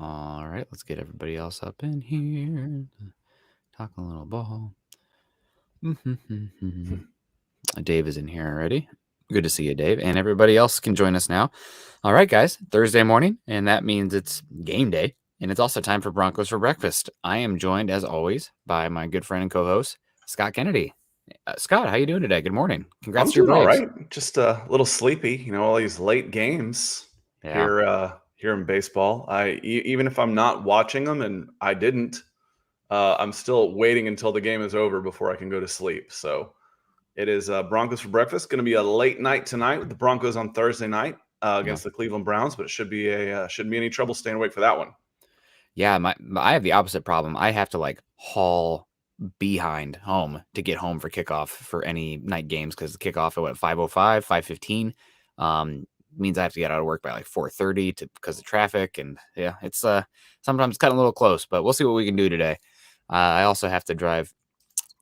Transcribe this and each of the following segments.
All right, let's get everybody else up in here. Talk a little ball. Dave is in here already. Good to see you, Dave. And everybody else can join us now. All right, guys, Thursday morning, and that means it's game day. And it's also time for Broncos for breakfast. I am joined, as always, by my good friend and co-host, Scott Kennedy. Scott, how you doing today? Good morning. I'm Congrats to your doing all Braves. right. Just a little sleepy, all these late games Yeah. here in baseball. Even if I'm not watching them, and I didn't, I'm still waiting until the game is over before I can go to sleep. So it is Broncos for breakfast. Going to be a late night tonight with the Broncos on Thursday night Yeah. against the Cleveland Browns, but it shouldn't be any trouble staying awake for that one. Yeah, I have the opposite problem. I have to like haul behind home to get home for kickoff for any night games because the kickoff at 5:05, 5:15 means I have to get out of work by like 4:30 because of traffic, and yeah, it's sometimes cutting a little close, but we'll see what we can do today. I also have to drive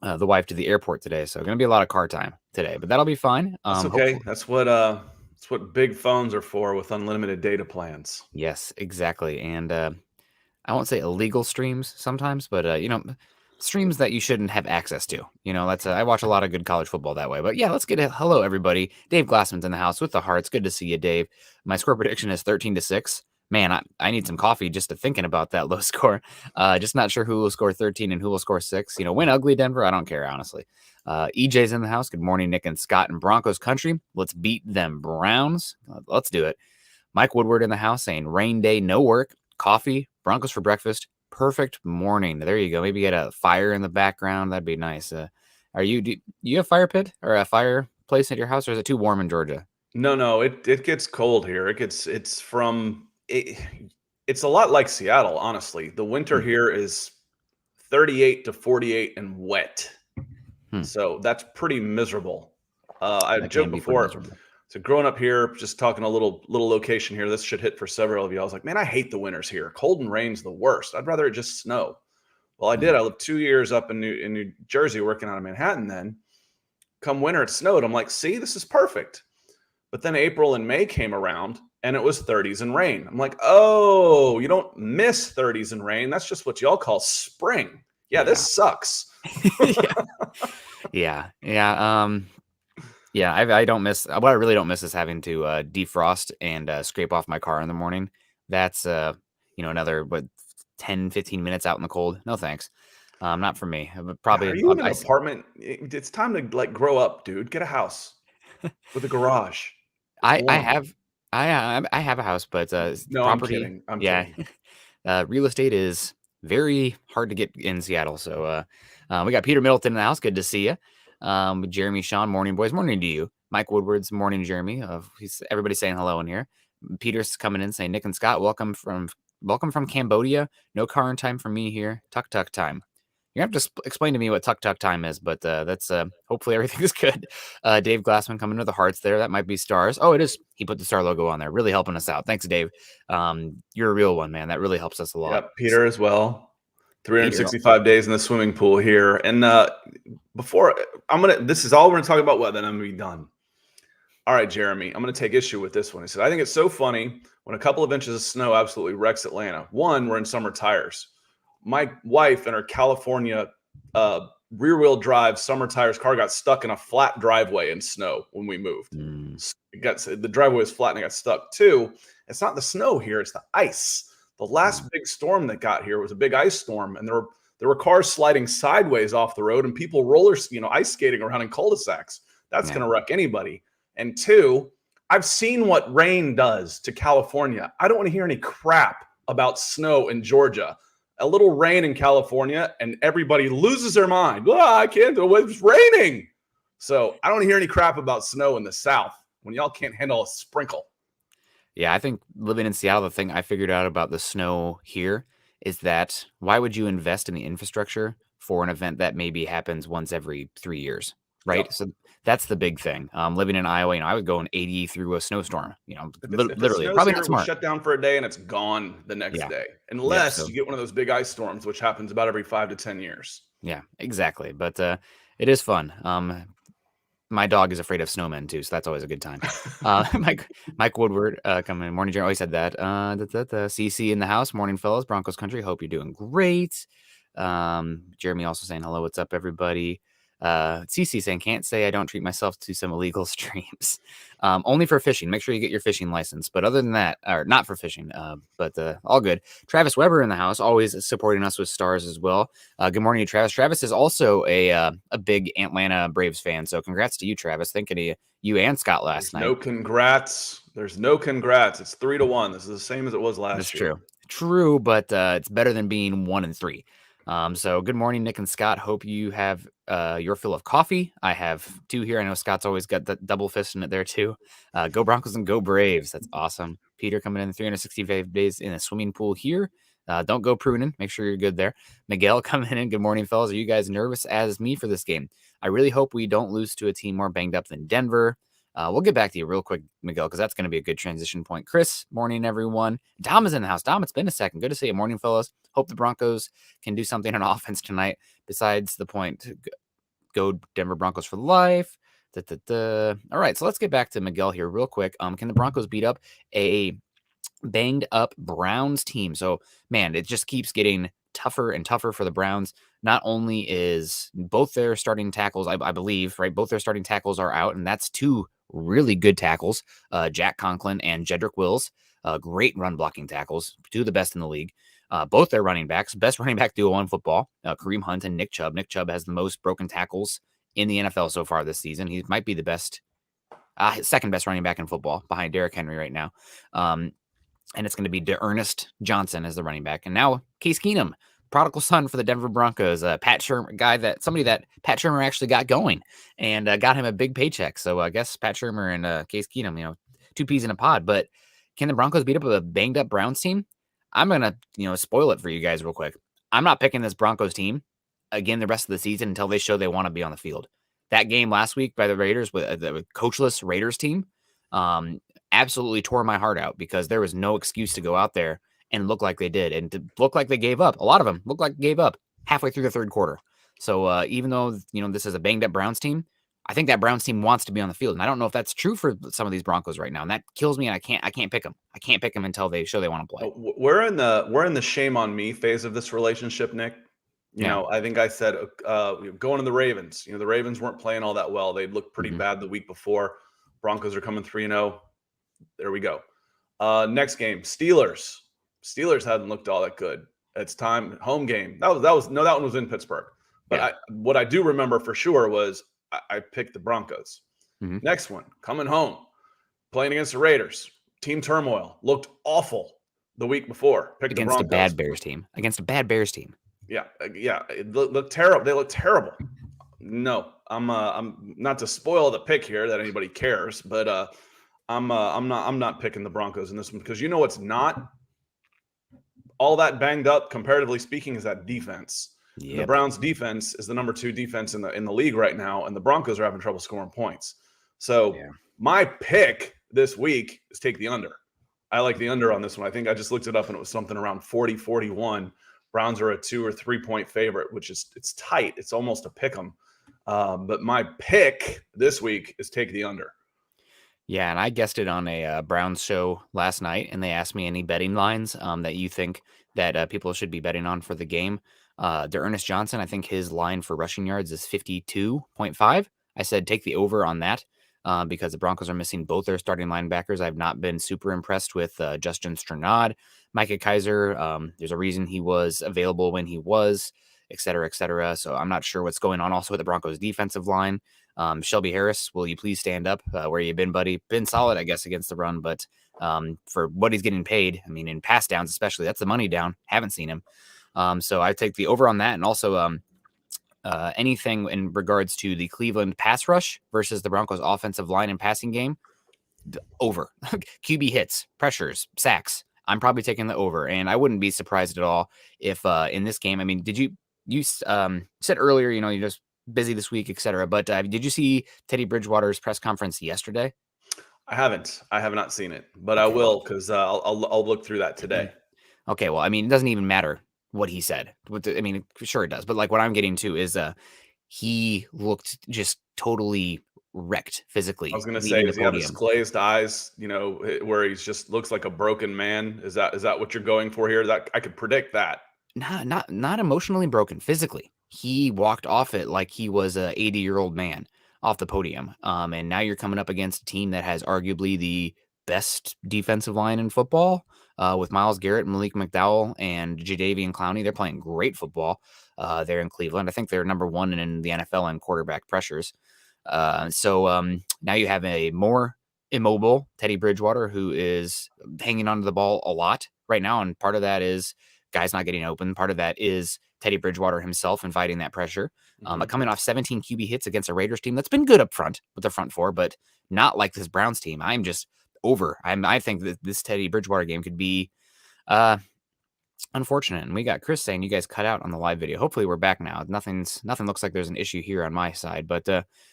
the wife to the airport today, so going to be a lot of car time today, but that'll be fine. That's okay. Hopefully, That's what big phones are for with unlimited data plans. yes, exactly, and I won't say illegal streams sometimes, but streams that you shouldn't have access to. That's I watch a lot of good college football that way. But yeah, let's get it. Hello, everybody. Dave Glassman's in the house with the hearts. Good to see you, Dave. My score prediction is 13-6. Man, I need some coffee just to thinking about that low score. Just not sure who will score 13 and who will score 6. Win ugly, Denver. I don't care, honestly. EJ's in the house. Good morning, Nick and Scott in Broncos country. Let's beat them Browns. Let's do it. Mike Woodward in the house saying rain day, no work, coffee, Broncos for breakfast. Perfect morning. There you go. Maybe get a fire in the background. That'd be nice. Do you have fire pit or a fireplace at your house, or is it too warm in Georgia? No, it gets cold here. It's a lot like Seattle, honestly. The winter Hmm. here is 38 to 48 and wet. Hmm. So that's pretty miserable. I That can joked be pretty before. miserable. So growing up here, just talking a little location here, this should hit for several of you. I was like, man, I hate the winters here. Cold and rain's the worst. I'd rather it just snow. Well, I did. I lived 2 years up in New Jersey, working out of Manhattan. Then come winter, it snowed. I'm like, see, this is perfect. But then April and May came around and it was 30s and rain. I'm like, oh, you don't miss 30s and rain. That's just what y'all call spring. Yeah, Yeah. this sucks. Yeah. Yeah. I don't miss what I really don't miss is having to defrost and scrape off my car in the morning. That's another 10-15 minutes out in the cold. No thanks. Not for me. But God, probably are you in an apartment? It's time to like grow up, dude. Get a house with a garage. It's I warm. have I have a house, but No, I'm property, kidding. I'm yeah, kidding. real estate is very hard to get in Seattle. So we got Peter Middleton in the house. Good to see you. Jeremy, Sean, morning boys, morning to you. Mike Woodward's morning, Jeremy. Everybody saying hello in here. Peter's coming in saying Nick and Scott, welcome from Cambodia. No car in time for me here. Tuk tuk time. You have to explain to me what tuk tuk time is, but that's hopefully everything is good. Dave Glassman coming to the hearts there. That might be stars. Oh, it is. He put the star logo on there. Really helping us out. Thanks, Dave. You're a real one, man. That really helps us a lot. Yep, Peter as well. Peter. 365 days in the swimming pool here. And before this is all we're gonna talk about. Then I'm gonna be done. All right, Jeremy, I'm gonna take issue with this one. He said, I think it's so funny when a couple of inches of snow absolutely wrecks Atlanta. One, we're in summer tires. My wife and her California rear-wheel drive summer tires car got stuck in a flat driveway in snow when we moved. The driveway was flat and it got stuck. Two, it's not the snow here, it's the ice. The last big storm that got here was a big ice storm, and there were cars sliding sideways off the road and people ice skating around in cul-de-sacs. That's going to wreck anybody. And two, I've seen what rain does to California. I don't want to hear any crap about snow in Georgia. A little rain in California and everybody loses their mind. I can't do it. It's raining. So I don't hear any crap about snow in the South when y'all can't handle a sprinkle. Yeah, I think living in Seattle, the thing I figured out about the snow here is that why would you invest in the infrastructure for an event that maybe happens once every 3 years, right? Yep. So that's the big thing. Living in Iowa, I would go in 80 through a snowstorm. If it Literally, snows probably here, not we smart. shut down for a day and it's gone the next Yeah, day, yeah. unless So you get one of those big ice storms, which happens about every 5 to 10 years. yeah, exactly. But it is fun. My dog is afraid of snowmen too, so that's always a good time. Mike Woodward coming in. Morning, Jeremy. Always said that. CC in the house. Morning, fellas. Broncos country. Hope you're doing great. Jeremy also saying hello. What's up, everybody? CC saying can't say I don't treat myself to some illegal streams. Only for fishing. Make sure you get your fishing license. But other than that, or not for fishing. But all good. Travis Weber in the house, always supporting us with stars as well. Good morning to Travis. Travis is also a big Atlanta Braves fan, so congrats to you, Travis. Thinking of you and Scott last night. No congrats. There's no congrats. It's 3-1. This is the same as it was last year. That's true, but it's better than being 1-3. So good morning, Nick and Scott. Hope you have your fill of coffee. I have 2 here. I know Scott's always got the double fist in it there too. Go Broncos and go Braves. That's awesome. Peter coming in 365 days in a swimming pool here. Don't go pruning. Make sure you're good there. Miguel coming in. Good morning, fellas. Are you guys nervous as me for this game? I really hope we don't lose to a team more banged up than Denver. We'll get back to you real quick, Miguel, because that's going to be a good transition point. Chris, morning, everyone. Dom is in the house. Dom, it's been a second. Good to see you. Morning, fellas. Hope the Broncos can do something on offense tonight besides the point. Go Denver Broncos for life. All right, so let's get back to Miguel here real quick. Can the Broncos beat up a banged up Browns team? So, man, it just keeps getting tougher and tougher for the Browns. Not only is both their starting tackles, I believe, right? Both their starting tackles are out, and that's 2 really good tackles, Jack Conklin and Jedrick Wills. Great run blocking tackles, 2 of the best in the league. Both their running backs, best running back duo in football, Kareem Hunt and Nick Chubb. Nick Chubb has the most broken tackles in the NFL so far this season. He might be the best, second best running back in football behind Derrick Henry right now. And it's going to be Ernest Johnson as the running back. And now Case Keenum, prodigal son for the Denver Broncos, Pat Shurmur, somebody that Pat Shurmur actually got going and got him a big paycheck. So I guess Pat Shurmur and Case Keenum, 2 peas in a pod. But can the Broncos beat up a banged up Browns team? I'm going to, spoil it for you guys real quick. I'm not picking this Broncos team again the rest of the season until they show they want to be on the field. That game last week by the Raiders with the coachless Raiders team, absolutely tore my heart out because there was no excuse to go out there and look like they did and to look like they gave up. A lot of them looked like they gave up halfway through the third quarter. So even though, this is a banged up Browns team, I think that Browns team wants to be on the field. And I don't know if that's true for some of these Broncos right now. And that kills me. And I can't pick them. I can't pick them until they show they want to play. We're in the shame on me phase of this relationship, Nick. I think I said going to the Ravens. The Ravens weren't playing all that well. They looked pretty bad the week before. Broncos are coming 3-0. There we go. Next game, Steelers. Steelers hadn't looked all that good. It's time, home game. That one was in Pittsburgh. But what I do remember for sure was I picked the Broncos. Next one, coming home, playing against the Raiders. Team turmoil. Looked awful the week before. Picked against the a bad Bears team. Against a bad Bears team. Yeah. It looked terrible. They look terrible. No, I'm not to spoil the pick here that anybody cares, but I'm not picking the Broncos in this one because it's not all that banged up comparatively speaking is that defense. Yep. The Browns defense is the number 2 defense in the league right now, and the Broncos are having trouble scoring points. So my pick this week is take the under. I like the under on this one. I think I just looked it up and it was something around 40-41. Browns are a 2 or 3 point favorite, which is it's tight. It's almost a pick 'em. But my pick this week is take the under. Yeah, and I guessed it on a Browns show last night, and they asked me any betting lines that you think that people should be betting on for the game. Ernest Johnson, I think his line for rushing yards is 52.5. I said take the over on that because the Broncos are missing both their starting linebackers. I've not been super impressed with Justin Strnad, Micah Kiser. There's a reason he was available when he was, et cetera, et cetera. So I'm not sure what's going on also with the Broncos defensive line. Shelby Harris, will you please stand up? Where you been, buddy? Been solid, I guess, against the run, but for what he's getting paid, I mean, in pass downs especially, that's the money down. Haven't seen him. So I take the over on that, and also anything in regards to the Cleveland pass rush versus the Broncos offensive line and passing game, over. QB hits, pressures, sacks. I'm probably taking the over, and I wouldn't be surprised at all if in this game, I mean, did you said earlier, you're just busy this week, etc. But did you see Teddy Bridgewater's press conference yesterday? I haven't. I have not seen it, but I will because I'll look through that today. Okay, well, I mean, it doesn't even matter what he said. I mean, sure it does, but like what I'm getting to is he looked just totally wrecked I was physically gonna say, leaving the does he have his podium. glazed eyes, where he's just looks like a broken man? Is that what you're going for here? That I could predict that. Not emotionally broken, physically. He walked off it like he was a 80-year-old man off the podium. And now you're coming up against a team that has arguably the best defensive line in football, with Myles Garrett, Malik McDowell, and Jadeveon Clowney. They're playing great football. There in Cleveland. I think they're number one in the NFL in quarterback pressures. Now you have a more immobile Teddy Bridgewater who is hanging onto the ball a lot right now, and part of that is guys not getting open. Part of that is Teddy Bridgewater himself inviting that pressure. But Mhm. coming off 17 QB hits against a Raiders team that's been good up front with the front four, but not like this Browns team. I'm just over. I think that this Teddy Bridgewater game could be uh, unfortunate. And we got Chris saying you guys cut out on the live video. Hopefully we're back now. Nothing looks like there's an issue here on my side. But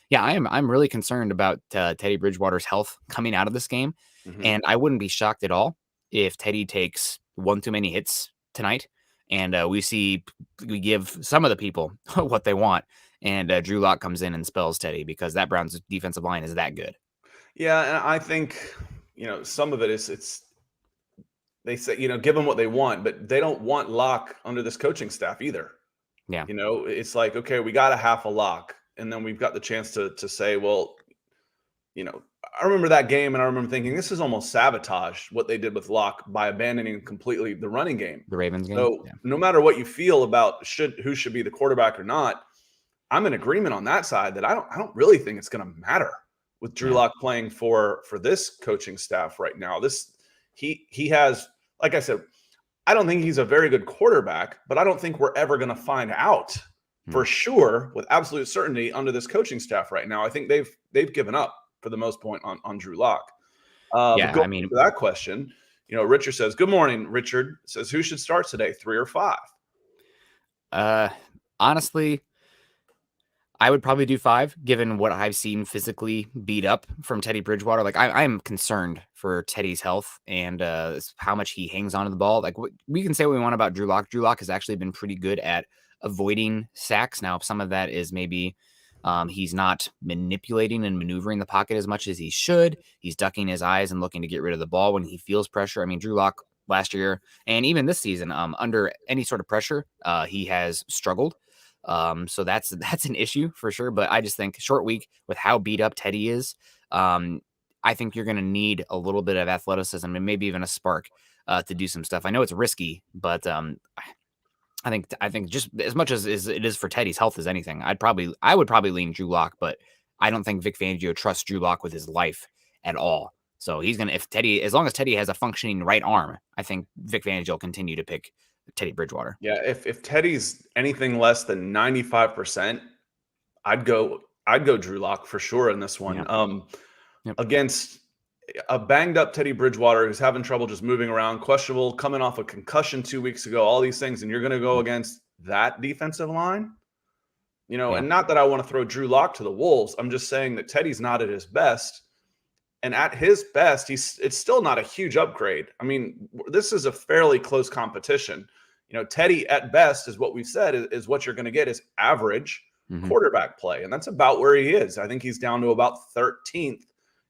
yeah, I'm really concerned about Teddy Bridgewater's health coming out of this game. Mhm. And I wouldn't be shocked at all if Teddy takes one too many hits tonight. And we give some of the people what they want. And Drew Lock comes in and spells Teddy because that Browns defensive line is that good. Yeah, and I think, some of it is they say, give them what they want, but they don't want Lock under this coaching staff either. Yeah. It's like, okay, we got a half a Lock, and then we've got the chance to say, well, I remember that game, and I remember thinking this is almost sabotage what they did with Lock by abandoning completely the running game. The Ravens game. So Yeah. no matter what you feel about who should be the quarterback or not, I'm in agreement on that side that I don't really think it's going to matter with Drew Yeah. Lock playing for this coaching staff right now. He has, like I said, I don't think he's a very good quarterback, but I don't think we're ever going to find out for sure with absolute certainty under this coaching staff right now. I think they've given up for the most part on Drew Lock. But going to that question, Richard says, "Good morning." Richard says, "Who should start today, 3 or 5?" Honestly, I would probably do 5, given what I've seen physically beat up from Teddy Bridgewater. Like I'm concerned for Teddy's health and how much he hangs onto the ball. Like we can say what we want about Drew Lock. Drew Lock has actually been pretty good at avoiding sacks. Now, some of that is maybe he's not manipulating and maneuvering the pocket as much as he should. He's ducking his eyes and looking to get rid of the ball when he feels pressure. I mean, Drew Lock last year and even this season, under any sort of pressure, he has struggled. So that's an issue for sure. But I just think short week with how beat up Teddy is, I think you're going to need a little bit of athleticism and maybe even a spark to do some stuff. I know it's risky, but I think just as much as it is for Teddy's health as anything, I would probably lean Drew Lock, but I don't think Vic Fangio trusts Drew Lock with his life at all. So as long as Teddy has a functioning right arm, I think Vic Fangio will continue to pick Teddy Bridgewater. Yeah, if Teddy's anything less than 95%, I'd go Drew Lock for sure in this one. Yep. Against a banged up Teddy Bridgewater who's having trouble just moving around, questionable, coming off a concussion 2 weeks ago, all these things, and you're going to go against that defensive line? And not that I want to throw Drew Lock to the wolves. I'm just saying that Teddy's not at his best. And at his best, it's still not a huge upgrade. I mean, this is a fairly close competition. Teddy at best is what we've said is what you're going to get is average quarterback play. And that's about where he is. I think he's down to about 13th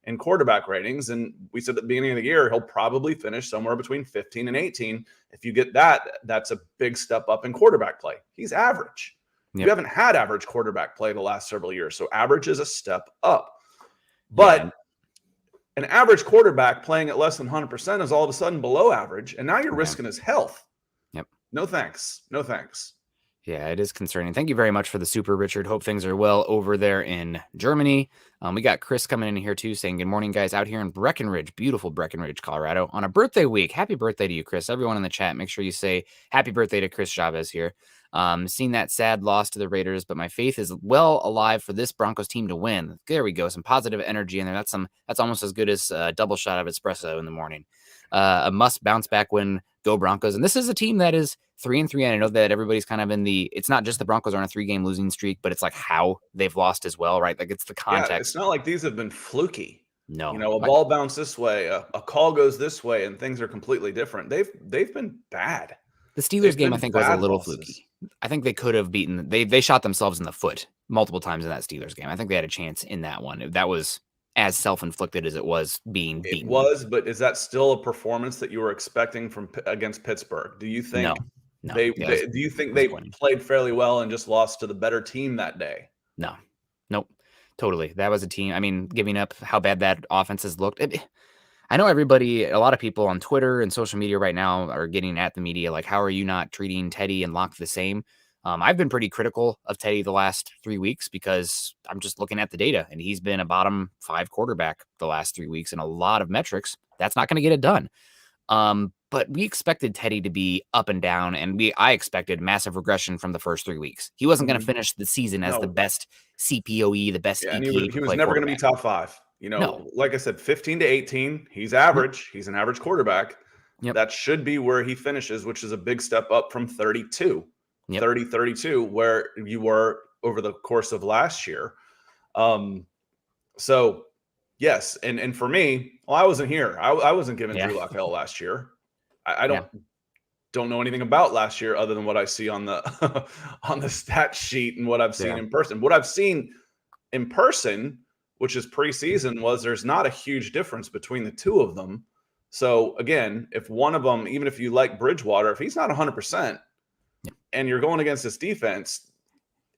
in quarterback ratings. And we said at the beginning of the year, he'll probably finish somewhere between 15 and 18. If you get that, that's a big step up in quarterback play. He's average. Yep. You haven't had average quarterback play the last several years. So average is a step up. But an average quarterback playing at less than 100% is all of a sudden below average. And now you're risking his health. Yep. No thanks. No thanks. Yeah, it is concerning. Thank you very much for the super, Richard. Hope things are well over there in Germany. We got Chris coming in here too saying, good morning, guys, out here in Breckenridge, beautiful Breckenridge, Colorado, on a birthday week. Happy birthday to you, Chris. Everyone in the chat, make sure you say happy birthday to Chris Chavez here. Seen that sad loss to the Raiders, but my faith is well alive for this Broncos team to win. There we go. Some positive energy in there. That's almost as good as a double shot of espresso in the morning. A must bounce back win. Go Broncos. And this is a team that is 3-3. And I know that everybody's kind of it's not just the Broncos are on a 3-game losing streak, but it's like how they've lost as well, right? Like it's the context. Yeah, it's not like these have been fluky. No, a ball bounced this way, a call goes this way, and things are completely different. They've been bad. The Steelers game, I think, was a little fluky. I think they could have beaten. They shot themselves in the foot multiple times in that Steelers game. I think they had a chance in that one. That was as self-inflicted as it was being It beaten. was, but is that still a performance that you were expecting from against Pittsburgh? Do you think No, no, they, yeah, it they do you think they disappointing. played fairly well and just lost to the better team that day? No, nope, totally. That was a team. I mean, giving up how bad that offense has looked. I know everybody, a lot of people on Twitter and social media right now are getting at the media like, how are you not treating Teddy and Locke the same? I've been pretty critical of Teddy the last 3 weeks because I'm just looking at the data, and he's been a bottom 5 quarterback the last 3 weeks in a lot of metrics. That's not going to get it done. But we expected Teddy to be up and down, and I expected massive regression from the first 3 weeks. He wasn't going to Mhm. finish the season as the No. best CPOE, the best Yeah, and EPA he per was play never gonna be quarterback. top 5. No. Like I said, 15 to 18, he's Yep. average. He's an average quarterback. Yep. That should be where he finishes, which is a big step up from 32, Yep. 30, 32, where you were over the course of last year. So yes, and for me, well, I wasn't here. I wasn't giving Yeah. Drew Lock hell last year. I Yeah. don't know anything about last year other than what I see on the on the stat sheet and what I've seen Yeah. in person. What I've seen in person, which is preseason, was there's not a huge difference between the two of them. So again, if one of them, even if you like Bridgewater, if he's not 100% Yep. and you're going against this defense,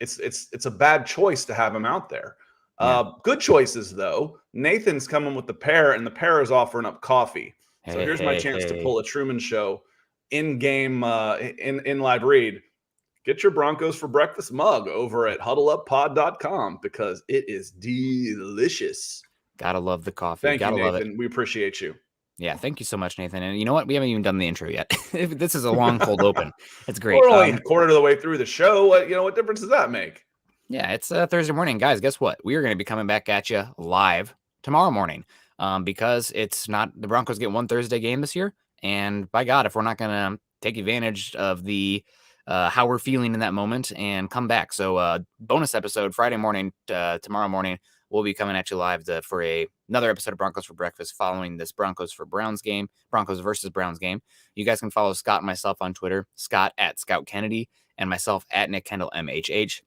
it's a bad choice to have him out there. Yeah. Good choices though. Nathan's coming with the pair, and the pair is offering up coffee. So Hey, here's my hey, chance to hey. pull a Truman Show in game in live read. Get your Broncos for breakfast mug over at huddleuppod.com because it is delicious. Gotta love the coffee. Thank you, Gotta love it. Nathan. We appreciate you. Yeah, thank you so much, Nathan. And you know what? We haven't even done the intro yet. This is a long cold open. It's great. We're only a quarter of the way through the show. What difference does that make? Yeah, it's Thursday morning, guys. Guess what? We are going to be coming back at you live tomorrow morning, because it's not the Broncos get one Thursday game this year, and by God, if we're not going to take advantage of the how we're feeling in that moment and come back, so bonus episode Friday morning, tomorrow morning, we'll be coming at you live for another episode of Broncos for Breakfast following this Broncos versus Browns game. You guys can follow Scott and myself on Twitter, Scott at Scout Kennedy, and myself at Nick Kendell MHH.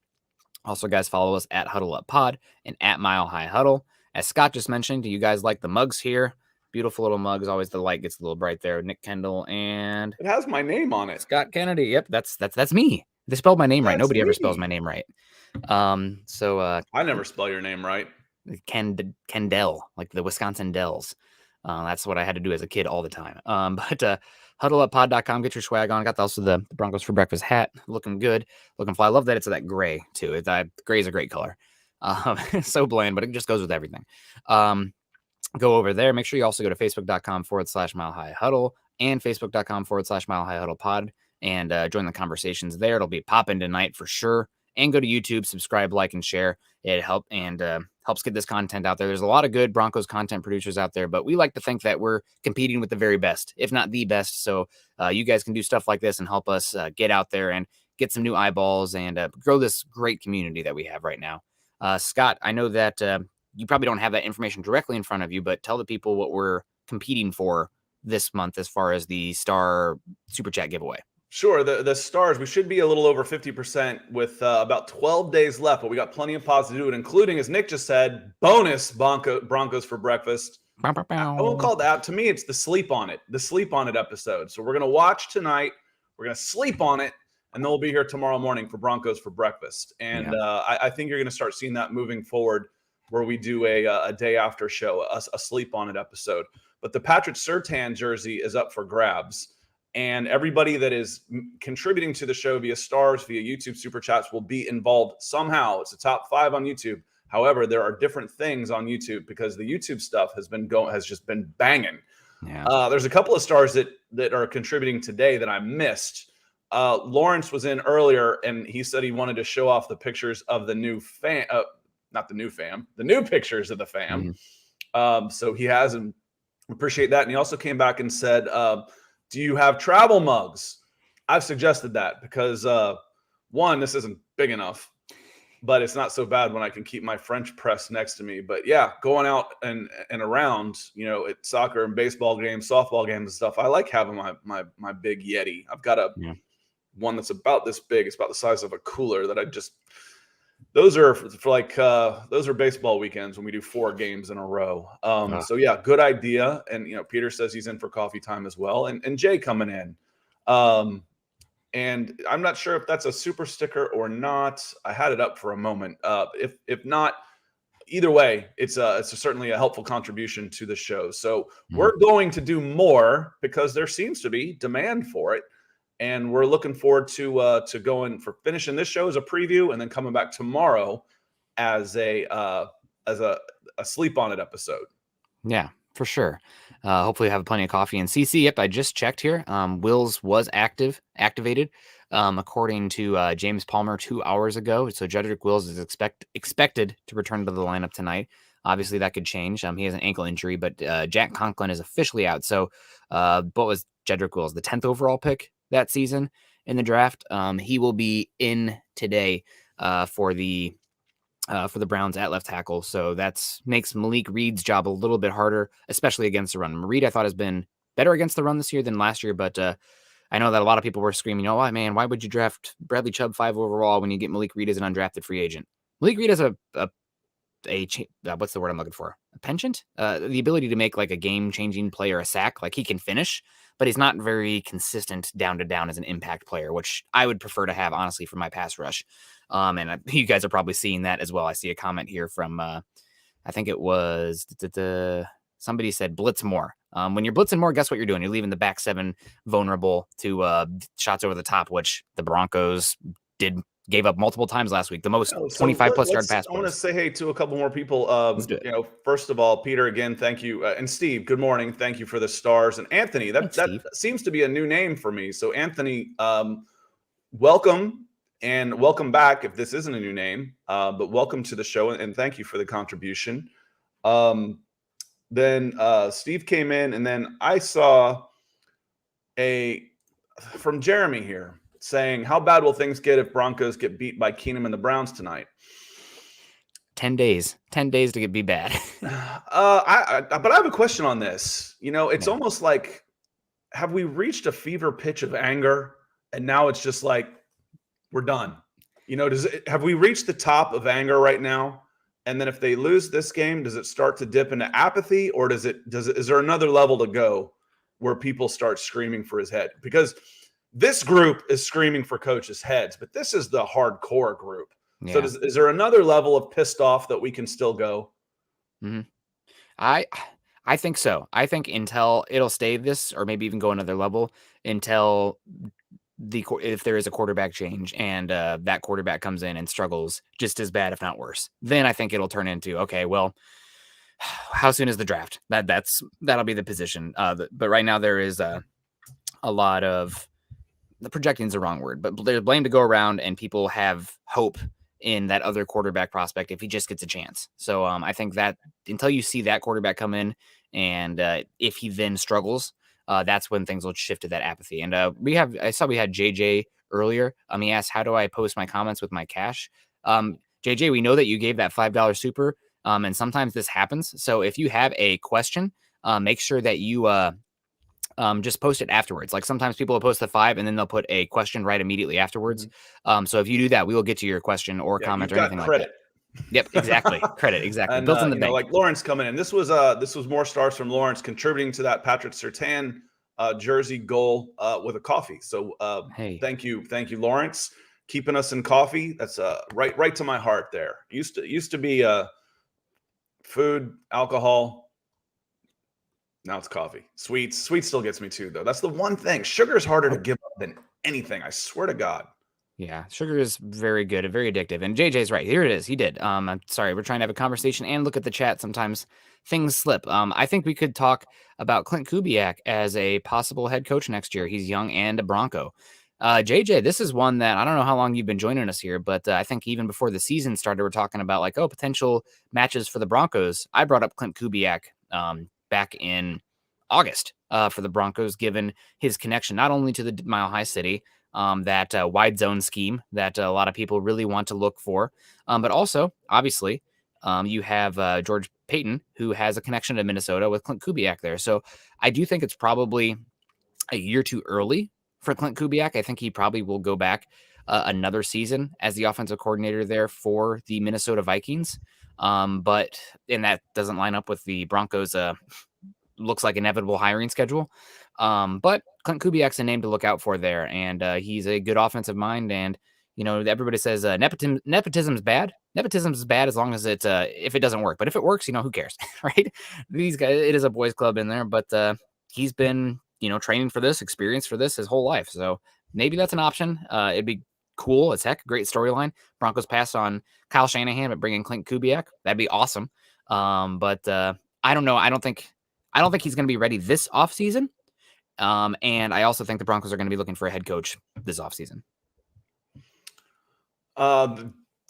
Also, guys, follow us at Huddle Up Pod and at Mile High Huddle. As Scott just mentioned, do you guys like the mugs here? Beautiful little mugs. Always the light gets a little bright there. Nick Kendell and It has my name on it. Scott Kennedy. Yep, that's me. They spelled my name right. That's Nobody ever spells me. my name right. I never spell your name right. Kendell, like the Wisconsin Dells. That's what I had to do as a kid all the time. But huddleuppod.com, get your swag on. Got also the Broncos for Breakfast hat. Looking good. Looking fly. I love that it's that gray, too. Gray is a great color. So bland, but it just goes with everything. Go over there. Make sure you also go to facebook.com/Mile High Huddle and facebook.com/Mile High Huddle Pod and join the conversations there. It'll be popping tonight for sure. And go to YouTube, subscribe, like, and share. It helps get this content out there. There's a lot of good Broncos content producers out there, but we like to think that we're competing with the very best, if not the best. So you guys can do stuff like this and help us get out there and get some new eyeballs and grow this great community that we have right now. Scott, I know that you probably don't have that information directly in front of you, but tell the people what we're competing for this month as far as the Star Super Chat giveaway. Sure. The stars, we should be a little over 50% with about 12 days left, but we got plenty of pods to do it, including, as Nick just said, bonus Broncos for breakfast. I won't call that. To me, it's the sleep on it episode. So we're going to watch tonight. We're going to sleep on it, and then we'll be here tomorrow morning for Broncos for breakfast. And I think you're going to start seeing that moving forward where we do a day after show, a sleep on it episode. But the Patrick Surtain jersey is up for grabs. And everybody that is contributing to the show via stars, via YouTube super chats will be involved somehow. It's a top 5 on YouTube. However, there are different things on YouTube because the YouTube stuff has just been banging. Yeah. There's a couple of stars that are contributing today that I missed. Lawrence was in earlier, and he said he wanted to show off the pictures of the new fam, the new pictures of the fam. Mm-hmm. So he has, and appreciate that. And he also came back and said, do you have travel mugs? I've suggested that because one, this isn't big enough, but it's not so bad when I can keep my French press next to me. But yeah, going out and around, at soccer and baseball games, softball games and stuff, I like having my big Yeti. I've got a one that's about this big. It's about the size of a cooler that I just. Those are those are baseball weekends when we do 4 games in a row. So yeah, good idea. And Peter says he's in for coffee time as well, and Jay coming in. And I'm not sure if that's a super sticker or not. I had it up for a moment. If not, either way, it's certainly a helpful contribution to the show. So we're going to do more because there seems to be demand for it. And we're looking forward to finishing this show as a preview and then coming back tomorrow as a sleep on it episode. Yeah, for sure. Hopefully have plenty of coffee. And CC, yep, I just checked here. Wills was activated, according to James Palmer 2 hours ago. So Jedrick Wills is expected to return to the lineup tonight. Obviously, that could change. He has an ankle injury, but Jack Conklin is officially out. So what was Jedrick Wills, the 10th overall pick that season in the draft? He will be in today for the Browns at left tackle. So that makes Malik Reed's job a little bit harder, especially against the run. Reed, I thought, has been better against the run this year than last year, but I know that a lot of people were screaming, oh, man, why would you draft Bradley Chubb 5 overall when you get Malik Reed as an undrafted free agent? Malik Reed has what's the word I'm looking for? A penchant? The ability to make like a game-changing play or a sack. Like he can finish, but he's not very consistent down to down as an impact player, which I would prefer to have, honestly, for my pass rush. And you guys are probably seeing that as well. I see a comment here from, I think it was somebody said blitz more. When you're blitzing more, guess what you're doing? You're leaving the back 7 vulnerable to shots over the top, which the Broncos gave up multiple times last week. The most 25-plus yard pass. I want to say hey to a couple more people. Let's do it. First of all, Peter, again, thank you, and Steve. Good morning. Thank you for the stars, and Anthony. That seems to be a new name for me. So Anthony, welcome. And welcome back if this isn't a new name, but welcome to the show, and thank you for the contribution. Then Steve came in, and then I saw from Jeremy here saying, how bad will things get if Broncos get beat by Keenum and the Browns tonight? 10 days. 10 days to be bad. But I have a question on this. It's almost like, have we reached a fever pitch of anger, and now it's just like, we're done. Have we reached the top of anger right now? And then if they lose this game, does it start to dip into apathy, or is there another level to go where people start screaming for his head? Because this group is screaming for coaches' heads, but this is the hardcore group. Yeah. So is there another level of pissed off that we can still go? Mm-hmm. I think so. I think until it'll stay this, or maybe even go another level until if there is a quarterback change and that quarterback comes in and struggles just as bad, if not worse, then I think it'll turn into, okay, well, how soon is the draft? That'll be the position. But right now there is a lot of, the projecting is the wrong word, but there's blame to go around, and people have hope in that other quarterback prospect if he just gets a chance. So I think that until you see that quarterback come in, and if he then struggles, that's when things will shift to that apathy. And I saw we had JJ earlier. He asked, how do I post my comments with my cash? JJ, we know that you gave that $5 super, and sometimes this happens. So if you have a question, make sure that you just post it afterwards. Like sometimes people will post the 5 and then they'll put a question right immediately afterwards. So if you do that, we will get to your question or comment or anything like that. Yep, exactly. Credit, exactly. And, built in the bank. Like Lawrence coming in. This was more stars from Lawrence contributing to that Patrick Surtain jersey goal with a coffee. So hey, thank you, Lawrence, keeping us in coffee. That's right to my heart. There used to be food, alcohol. Now it's coffee. Sweet still gets me too, though. That's the one thing. Sugar is harder to give up than anything. I swear to God. Yeah, sugar is very good and very addictive. And JJ's right. Here it is. He did. I'm sorry. We're trying to have a conversation and look at the chat. Sometimes things slip. I think we could talk about Clint Kubiak as a possible head coach next year. He's young and a Bronco. JJ, this is one that I don't know how long you've been joining us here, but I think even before the season started, we're talking about like, potential matches for the Broncos. I brought up Clint Kubiak back in August for the Broncos, given his connection not only to the Mile High City, that wide zone scheme that a lot of people really want to look for, but also, obviously, you have George Payton, who has a connection to Minnesota with Clint Kubiak there. So I do think it's probably a year too early for Clint Kubiak. I think he probably will go back another season as the offensive coordinator there for the Minnesota Vikings. But that doesn't line up with the Broncos' looks like inevitable hiring schedule. But Clint Kubiak's a name to look out for there, and he's a good offensive mind. And everybody says nepotism's bad. Nepotism is bad as long as if it doesn't work. But if it works, who cares, right? These guys, it is a boys' club in there, but he's been training for this, experience for this his whole life. So maybe that's an option. It'd be cool as heck. Great storyline. Broncos pass on Kyle Shanahan, but bring in Clint Kubiak. That'd be awesome. But I don't know. I don't think he's going to be ready this offseason. And I also think the Broncos are going to be looking for a head coach this offseason.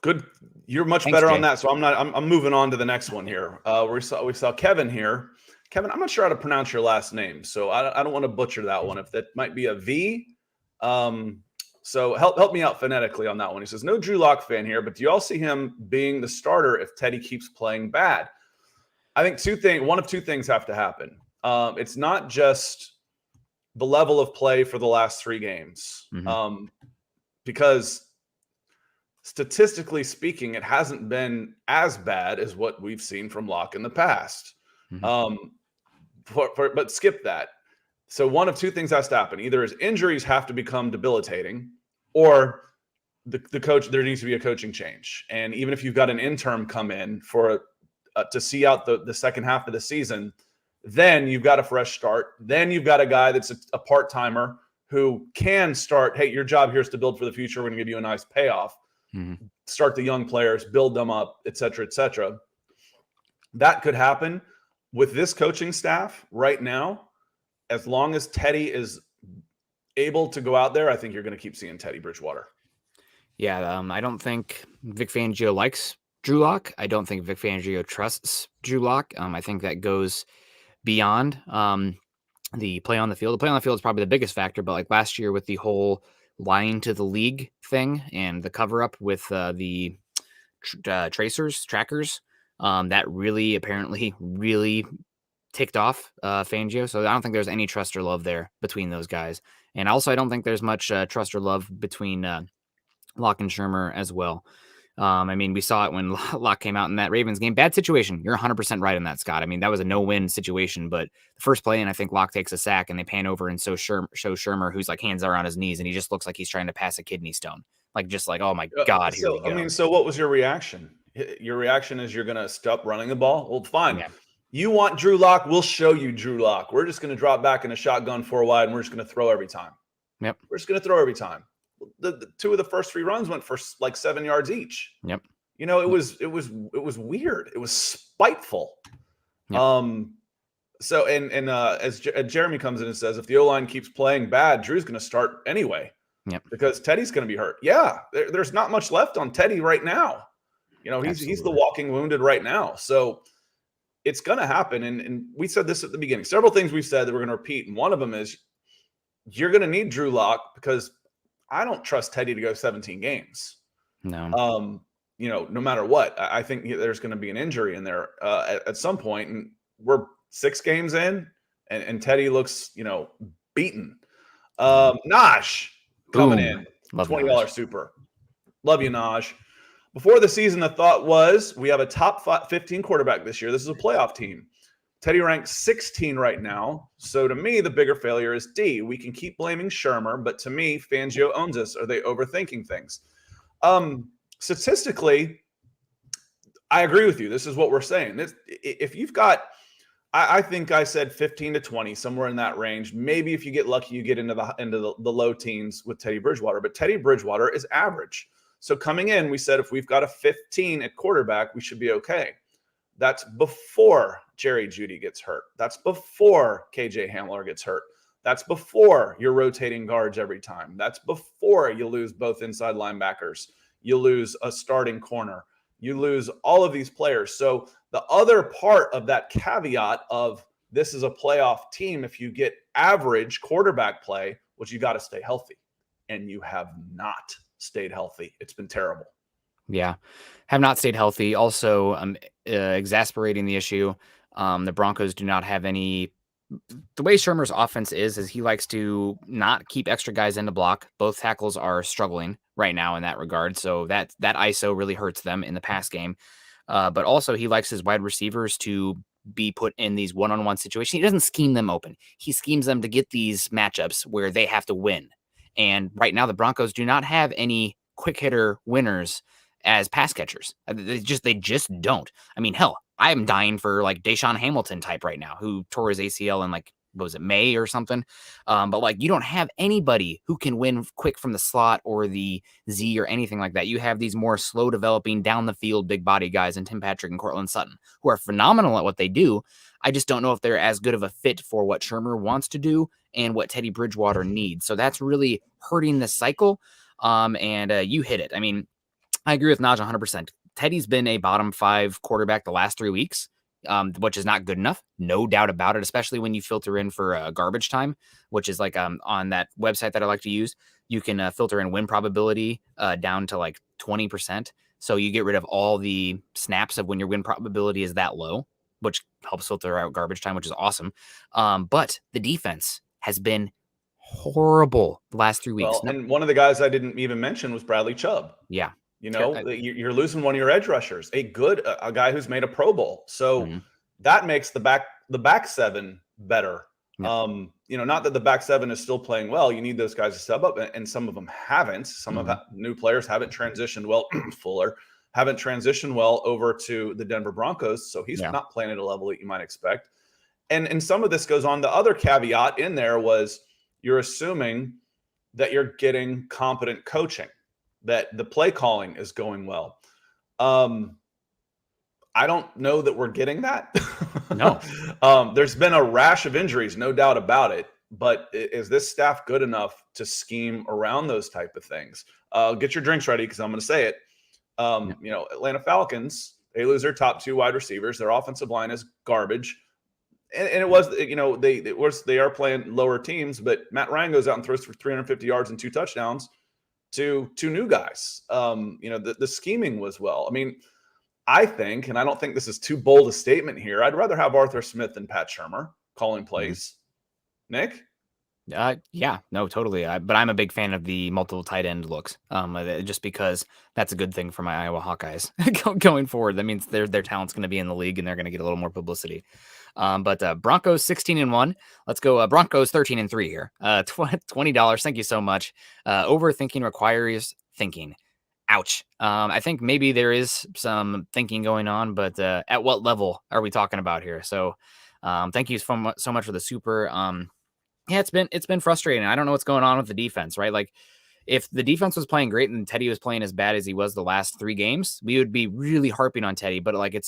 Good. You're much better on that. So I'm moving on to the next one here. We saw Kevin here. Kevin, I'm not sure how to pronounce your last name, so I don't want to butcher that one. If that might be a V. So help me out phonetically on that one. He says, no Drew Lock fan here, but do you all see him being the starter if Teddy keeps playing bad? I think one of two things have to happen. It's not just the level of play for the last 3 games, because statistically speaking, it hasn't been as bad as what we've seen from Lock in the past. But skip that. So one of two things has to happen. Either his injuries have to become debilitating, or the coach, there needs to be a coaching change. And even if you've got an interim come in for to see out the second half of the season, then you've got a fresh start. Then you've got a guy that's a part-timer who can start, hey, your job here is to build for the future. We're going to give you a nice payoff. Start the young players, build them up, et cetera, et cetera. That could happen with this coaching staff right now. As long as Teddy is able to go out there, I think you're going to keep seeing Teddy Bridgewater. Yeah, I don't think Vic Fangio likes Drew Lock. I don't think Vic Fangio trusts Drew Lock. I think that goes beyond the play on the field. The play on the field is probably the biggest factor, but like last year with the whole lying to the league thing and the cover-up with the trackers, that really apparently really ticked off Fangio. So I don't think there's any trust or love there between those guys. And also, I don't think there's much trust or love between Locke and Shermer as well. I mean, we saw it when Locke came out in that Ravens game. Bad situation. You're 100% right in that, Scott. I mean, that was a no-win situation, but the first play, and I think Locke takes a sack, and they pan over and show Shermer, who's like hands are on his knees, and he just looks like he's trying to pass a kidney stone. Like, just like, oh my God, here we go. I mean, so what was your reaction? Your reaction is you're going to stop running the ball? Well, fine. Yeah. You want Drew Lock? We'll show you Drew Lock. We're just going to drop back in a shotgun 4 wide, and we're just going to throw every time. Yep. We're just going to throw every time. The 2 of the first 3 runs went for like 7 yards each. Yep. It was weird. It was spiteful. Yep. So as Jeremy comes in and says, if the O-line keeps playing bad, Drew's going to start anyway. Yep. Because Teddy's going to be hurt. Yeah, there's not much left on Teddy right now. He's the walking wounded right now. So it's going to happen. And we said this at the beginning. Several things we've said that we're going to repeat. And one of them is you're going to need Drew Lock, because I don't trust Teddy to go 17 games. No. No matter what, I think there's going to be an injury in there at some point. And we're 6 games in, and Teddy looks, beaten. Naj coming in, $20 Naj. super. Love you, Naj. Before the season, the thought was we have a top 15 quarterback this year. This is a playoff team. Teddy ranks 16 right now. So to me, the bigger failure is D. We can keep blaming Shermer, but to me, Fangio owns us. Are they overthinking things? Statistically, I agree with you. This is what we're saying. If you've got, I think I said 15 to 20, somewhere in that range. Maybe if you get lucky, you get into the low teens with Teddy Bridgewater. But Teddy Bridgewater is average. So coming in, we said if we've got a 15 at quarterback, we should be okay. That's before Jerry Jeudy gets hurt. That's before KJ Hamler gets hurt. That's before you're rotating guards every time. That's before you lose both inside linebackers. You lose a starting corner. You lose all of these players. So the other part of that caveat of this is a playoff team, if you get average quarterback play, which you got to stay healthy. And you have not stayed healthy. It's been terrible. Yeah, have not stayed healthy. Also, exasperating the issue. The Broncos do not have any the way Shermer's offense is he likes to not keep extra guys in to block. Both tackles are struggling right now in that regard. So that ISO really hurts them in the pass game. But also he likes his wide receivers to be put in these one-on-one situations. He doesn't scheme them open. He schemes them to get these matchups where they have to win. And right now the Broncos do not have any quick hitter winners as pass catchers. They just don't. I mean, hell, I'm dying for like Deshaun Hamilton type right now, who tore his ACL in like, what was it, May or something? But like, you don't have anybody who can win quick from the slot or the Z or anything like that. You have these more slow developing down the field big body guys in Tim Patrick and Cortland Sutton, who are phenomenal at what they do. I just don't know if they're as good of a fit for what Shermer wants to do and what Teddy Bridgewater needs. So that's really hurting the cycle. And you hit it. I mean, I agree with Naj 100%. Teddy's been a bottom 5 quarterback the last 3 weeks, which is not good enough. No doubt about it, especially when you filter in for garbage time, which is like on that website that I like to use. You can filter in win probability down to like 20%. So you get rid of all the snaps of when your win probability is that low, which helps filter out garbage time, which is awesome. But the defense has been horrible the last 3 weeks. Well, and one of the guys I didn't even mention was Bradley Chubb. Yeah. You're losing one of your edge rushers, a guy who's made a Pro Bowl. So that makes the back seven better. Yeah. Not that the back seven is still playing well. You need those guys to step up, and some of them haven't. Some of new players haven't transitioned well. Fuller haven't transitioned well over to the Denver Broncos, so he's not playing at a level that you might expect. And some of this goes on. The other caveat in there was you're assuming that you're getting competent coaching, that the play calling is going well. I don't know that we're getting that. No. There's been a rash of injuries, no doubt about it. But is this staff good enough to scheme around those type of things? Get your drinks ready because I'm going to say it. Atlanta Falcons, they lose their top 2 wide receivers. Their offensive line is garbage. And it was, they are playing lower teams, but Matt Ryan goes out and throws for 350 yards and 2 touchdowns to 2 new guys. The scheming was well. I mean, I think, and I don't think this is too bold a statement here, I'd rather have Arthur Smith than Pat Shermer calling plays. Nick? Yeah, no, totally. But I'm a big fan of the multiple tight end looks, just because that's a good thing for my Iowa Hawkeyes going forward. That means their talent's going to be in the league and they're going to get a little more publicity. But Broncos 16-1. Let's go. Broncos 13-3 here. $20. Thank you so much. Overthinking requires thinking. Ouch. I think maybe there is some thinking going on, but at what level are we talking about here? So thank you so much for the super. Yeah, it's been frustrating. I don't know what's going on with the defense, right? Like, if the defense was playing great and Teddy was playing as bad as he was the last 3 games, we would be really harping on Teddy. But like,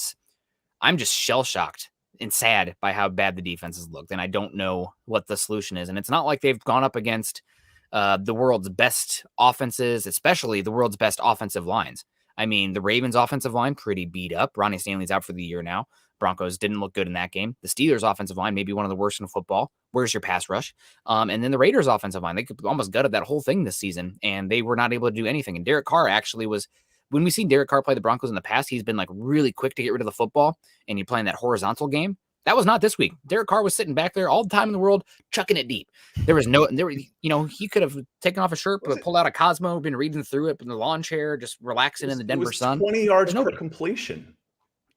I'm just shell shocked and sad by how bad the defense has looked, and I don't know what the solution is. And it's not like they've gone up against the world's best offenses, especially the world's best offensive lines. I mean, the Ravens' offensive line pretty beat up. Ronnie Stanley's out for the year now. Broncos didn't look good in that game. The Steelers' offensive line may be one of the worst in football. Where's your pass rush? And then the Raiders' offensive line, they almost gutted that whole thing this season, and they were not able to do anything. And Derek Carr actually was, when we see Derek Carr play the Broncos in the past, he's been like really quick to get rid of the football, and you playing that horizontal game. That was not this week. Derek Carr was sitting back there all the time in the world, chucking it deep. He could have taken off a shirt, but pulled out a Cosmo, been reading through it in the lawn chair, just relaxing in the Denver sun. 20 yards per completion.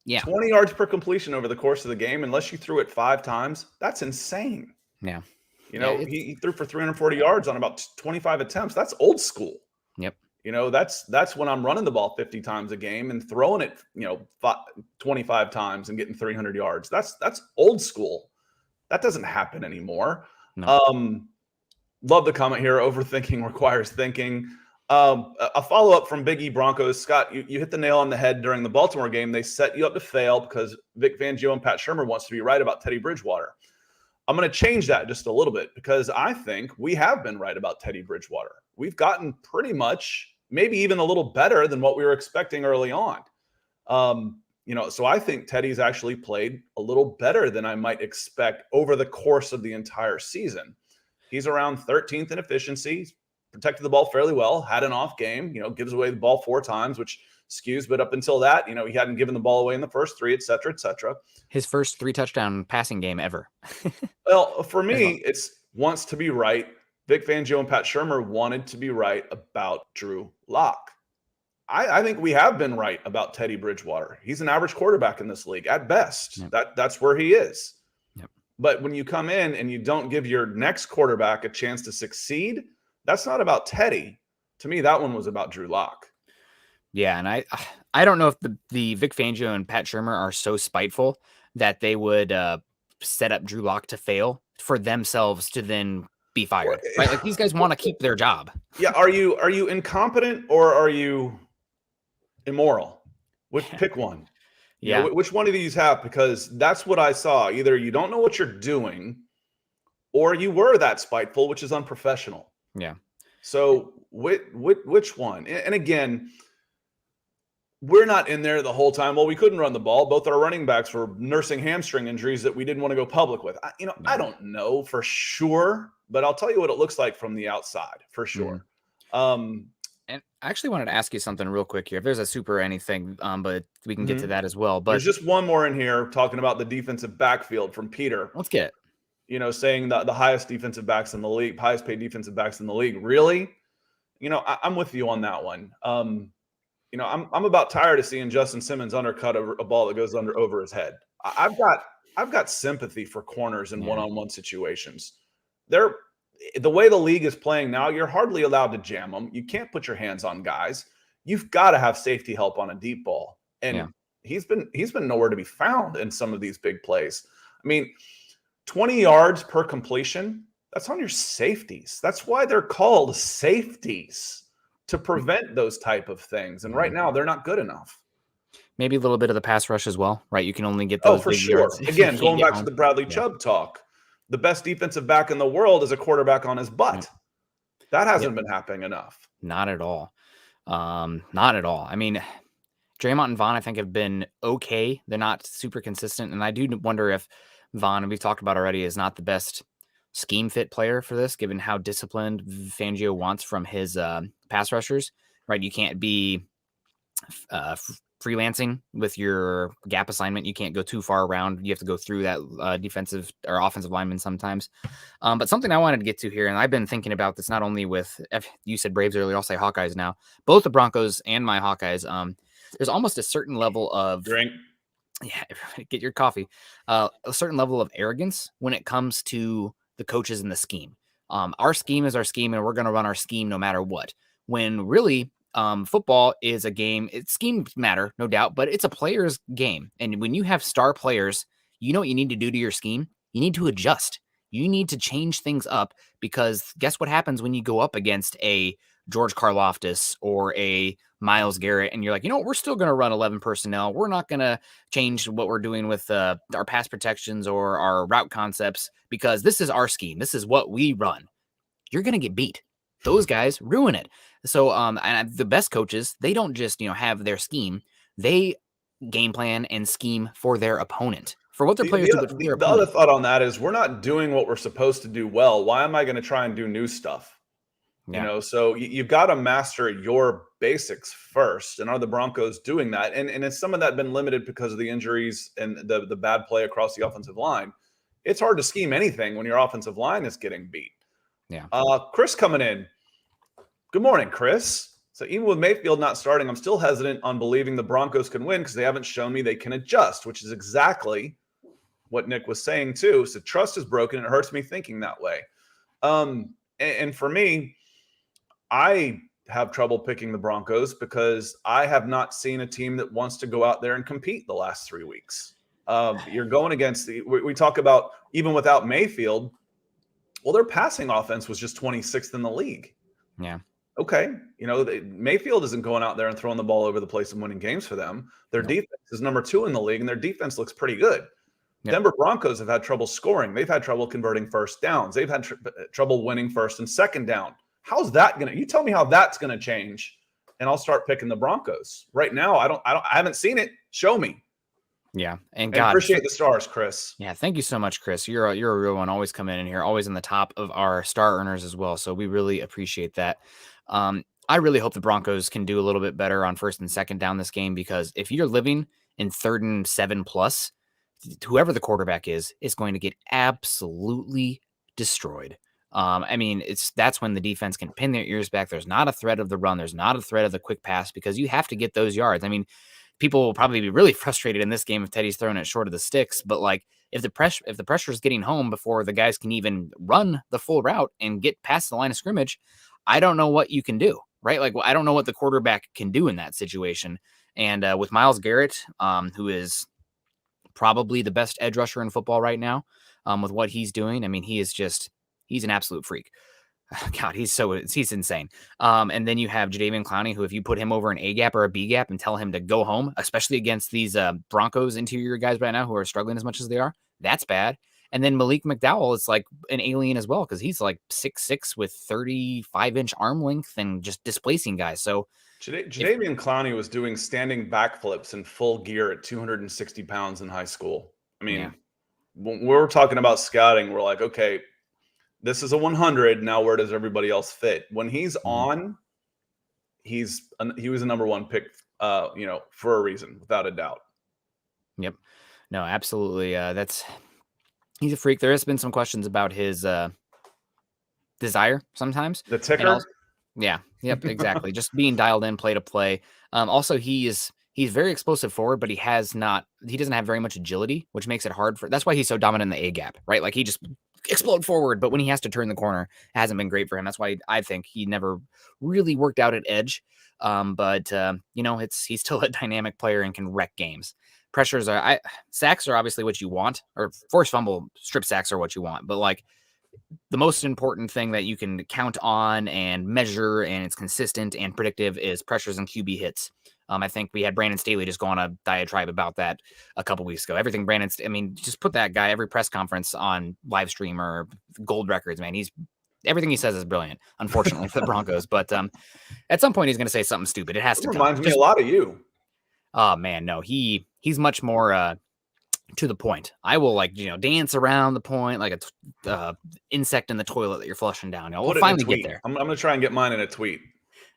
Yeah. 20 yards per completion over the course of the game, unless you threw it 5 times. That's insane. Yeah. He threw for 340 yards on about 25 attempts. That's old school. Yep. That's when I'm running the ball 50 times a game and throwing it, 25 times and getting 300 yards. That's old school. That doesn't happen anymore. No. Love the comment here. Overthinking requires thinking. A follow-up from Big E Broncos. Scott, you hit the nail on the head during the Baltimore game. They set you up to fail because Vic Fangio and Pat Shermer wants to be right about Teddy Bridgewater. I'm going to change that just a little bit because I think we have been right about Teddy Bridgewater. We've gotten pretty much, maybe even a little better than what we were expecting early on. So I think Teddy's actually played a little better than I might expect over the course of the entire season. He's around 13th in efficiency, protected the ball fairly well, had an off game, gives away the ball 4 times, which skews, but up until that, he hadn't given the ball away in the first 3, et cetera, et cetera. His first 3 touchdown passing game ever. Well, for me, it's wants to be right. Vic Fangio and Pat Shurmur wanted to be right about Drew Lock. I think we have been right about Teddy Bridgewater. He's an average quarterback in this league at best. Yep. That's where he is. Yep. But when you come in and you don't give your next quarterback a chance to succeed, that's not about Teddy. To me, that one was about Drew Lock. Yeah, and I don't know if the Vic Fangio and Pat Shurmur are so spiteful that they would set up Drew Lock to fail for themselves to then be fired. Right? Like these guys want to keep their job. Yeah, are you incompetent or are you immoral? Pick one. Yeah. Which one of these have? Because that's what I saw. Either you don't know what you're doing, or you were that spiteful, which is unprofessional. Yeah. So which one? And again, we're not in there the whole time. Well, we couldn't run the ball. Both our running backs were nursing hamstring injuries that we didn't want to go public with. I don't know for sure, but I'll tell you what it looks like from the outside for sure. And I actually wanted to ask you something real quick here. If there's a super anything, but we can get to that as well. But there's just one more in here talking about the defensive backfield from Peter. Let's get it. Saying that the highest defensive backs in the league, highest paid defensive backs in the league. Really? I'm with you on that one. I'm about tired of seeing Justin Simmons undercut a ball that goes over his head. I've got sympathy for corners in one-on-one situations. The way the league is playing now, you're hardly allowed to jam them. You can't put your hands on guys. You've got to have safety help on a deep ball. And he's been nowhere to be found in some of these big plays. I mean, 20 yards per completion, that's on your safeties. That's why they're called safeties, to prevent those type of things. And right now they're not good enough. Maybe a little bit of the pass rush as well, right? You can only get those for big sure. yards. Again, going back to the Bradley Chubb talk, the best defensive back in the world is a quarterback on his butt. That hasn't been happening enough. Not at all. Not at all. I mean, Draymond and Vaughn, I think, have been okay. They're not super consistent. And I do wonder if Vaughn, and we've talked about already, is not the best scheme fit player for this, given how disciplined Fangio wants from his pass rushers, right? You can't be freelancing with your gap assignment. You can't go too far around. You have to go through that defensive or offensive lineman sometimes. But something I wanted to get to here, and I've been thinking about this not only with, you said Braves earlier, I'll say Hawkeyes now, both the Broncos and my Hawkeyes. There's almost a certain level of drink. Yeah, get your coffee. A certain level of arrogance when it comes to the coaches and the scheme. Our scheme is our scheme, and we're going to run our scheme no matter what. When really, football is a game. Schemes matter, no doubt, but it's a player's game. And when you have star players, you know what you need to do to your scheme? You need to adjust. You need to change things up, because guess what happens when you go up against a George Karlaftis or a Myles Garrett, and you're like, we're still going to run 11 personnel. We're not going to change what we're doing with our pass protections or our route concepts, because this is our scheme. This is what we run. You're going to get beat. Those guys ruin it. So, and the best coaches, they don't just, have their scheme. They game plan and scheme for their opponent, for what their players do. The other thought on that is, we're not doing what we're supposed to do well. Why am I going to try and do new stuff? So you've got to master your basics first. And are the Broncos doing that? And it's some of that been limited because of the injuries and the bad play across the offensive line. It's hard to scheme anything when your offensive line is getting beat. Yeah. Chris coming in. Good morning, Chris. So even with Mayfield not starting, I'm still hesitant on believing the Broncos can win, because they haven't shown me they can adjust, which is exactly what Nick was saying too. So trust is broken, and it hurts me thinking that way. And for me, I have trouble picking the Broncos because I have not seen a team that wants to go out there and compete the last 3 weeks. You're going against we talk about, even without Mayfield, well, their passing offense was just 26th in the league. Yeah. Okay. Mayfield isn't going out there and throwing the ball over the place and winning games for them. Their defense is number 2 in the league, and their defense looks pretty good. Yep. Denver Broncos have had trouble scoring. They've had trouble converting first downs. They've had trouble winning first and second down. How's that going to, you tell me how that's going to change, and I'll start picking the Broncos. Right now, I haven't seen it. Show me. Yeah, and And God, appreciate the stars, Chris. yeah, thank you so much, Chris. You're a real one. Always coming in here, always in the top of our star earners as well. So we really appreciate that. I really hope the Broncos can do a little bit better on first and second down this game, because if you're living in 3rd and 7 plus, whoever the quarterback is going to get absolutely destroyed. I mean, that's when the defense can pin their ears back. There's not a threat of the run. There's not a threat of the quick pass, because you have to get those yards. I mean, people will probably be really frustrated in this game if Teddy's throwing it short of the sticks. But like, if the pressure is getting home before the guys can even run the full route and get past the line of scrimmage, I don't know what you can do, right? Like, I don't know what the quarterback can do in that situation. And with Myles Garrett, who is probably the best edge rusher in football right now, with what he's doing, I mean, he's an absolute freak. God, he's insane. And then you have Jadeveon Clowney, who, if you put him over an A gap or a B gap and tell him to go home, especially against these Broncos interior guys right now who are struggling as much as they are, that's bad. And then Malik McDowell is like an alien as well, because he's like 6'6" with 35-inch arm length and just displacing guys. So Jadeveon Clowney was doing standing backflips in full gear at 260 pounds in high school. I mean, yeah, when we're talking about scouting, we're like, okay, this is a 100. Now, where does everybody else fit? When he's on, he was a number one pick, for a reason, without a doubt. Yep. No, absolutely. He's a freak. There has been some questions about his desire sometimes. The And ticker. also, yeah, yep, exactly. Just being dialed in, play to play. Also, he's very explosive forward, but he doesn't have very much agility, which makes it hard that's why he's so dominant in the A gap, right? Like, he just explode forward, but when he has to turn the corner, it hasn't been great for him. That's why I think he never really worked out at edge. But he's still a dynamic player and can wreck games. Sacks are obviously what you want, or forced fumble strip sacks are what you want, but like, the most important thing that you can count on and measure, and it's consistent and predictive, is pressures and QB hits. I think we had Brandon Staley just go on a diatribe about that a couple weeks ago. Just put that guy every press conference on live stream or gold records, man. Everything he says is brilliant, unfortunately, for the Broncos. But at some point, he's going to say something stupid. It has to come. Reminds me a lot of you. Oh, man, no. He's much more to the point. I will dance around the point like a insect in the toilet that you're flushing down. We'll finally get there. I'm going to try and get mine in a tweet.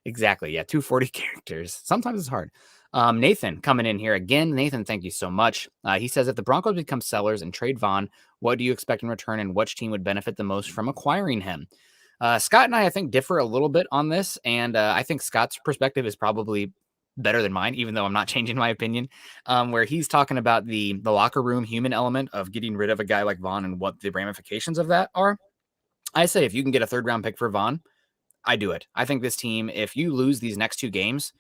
Exactly. Yeah. 240 characters. Sometimes it's hard. Nathan coming in here again. Nathan, thank you so much. He says, if the Broncos become sellers and trade Vaughn, what do you expect in return, and which team would benefit the most from acquiring him? Scott and I think, differ a little bit on this. And I think Scott's perspective is probably better than mine, even though I'm not changing my opinion, where he's talking about the locker room human element of getting rid of a guy like Vaughn and what the ramifications of that are. I say, if you can get a 3rd-round pick for Vaughn, I do it. I think this team, if you lose these next 2 games,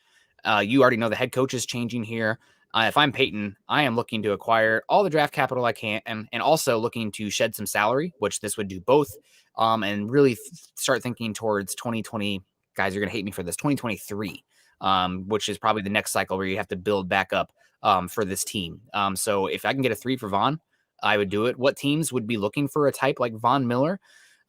you already know the head coach is changing here. If I'm Peyton, I am looking to acquire all the draft capital I can, and also looking to shed some salary, which this would do both, and really start thinking towards 2020. Guys, you're going to hate me for this. 2023. Which is probably the next cycle where you have to build back up for this team. So if I can get a 3 for Vaughn, I would do it. What teams would be looking for a type like Von Miller?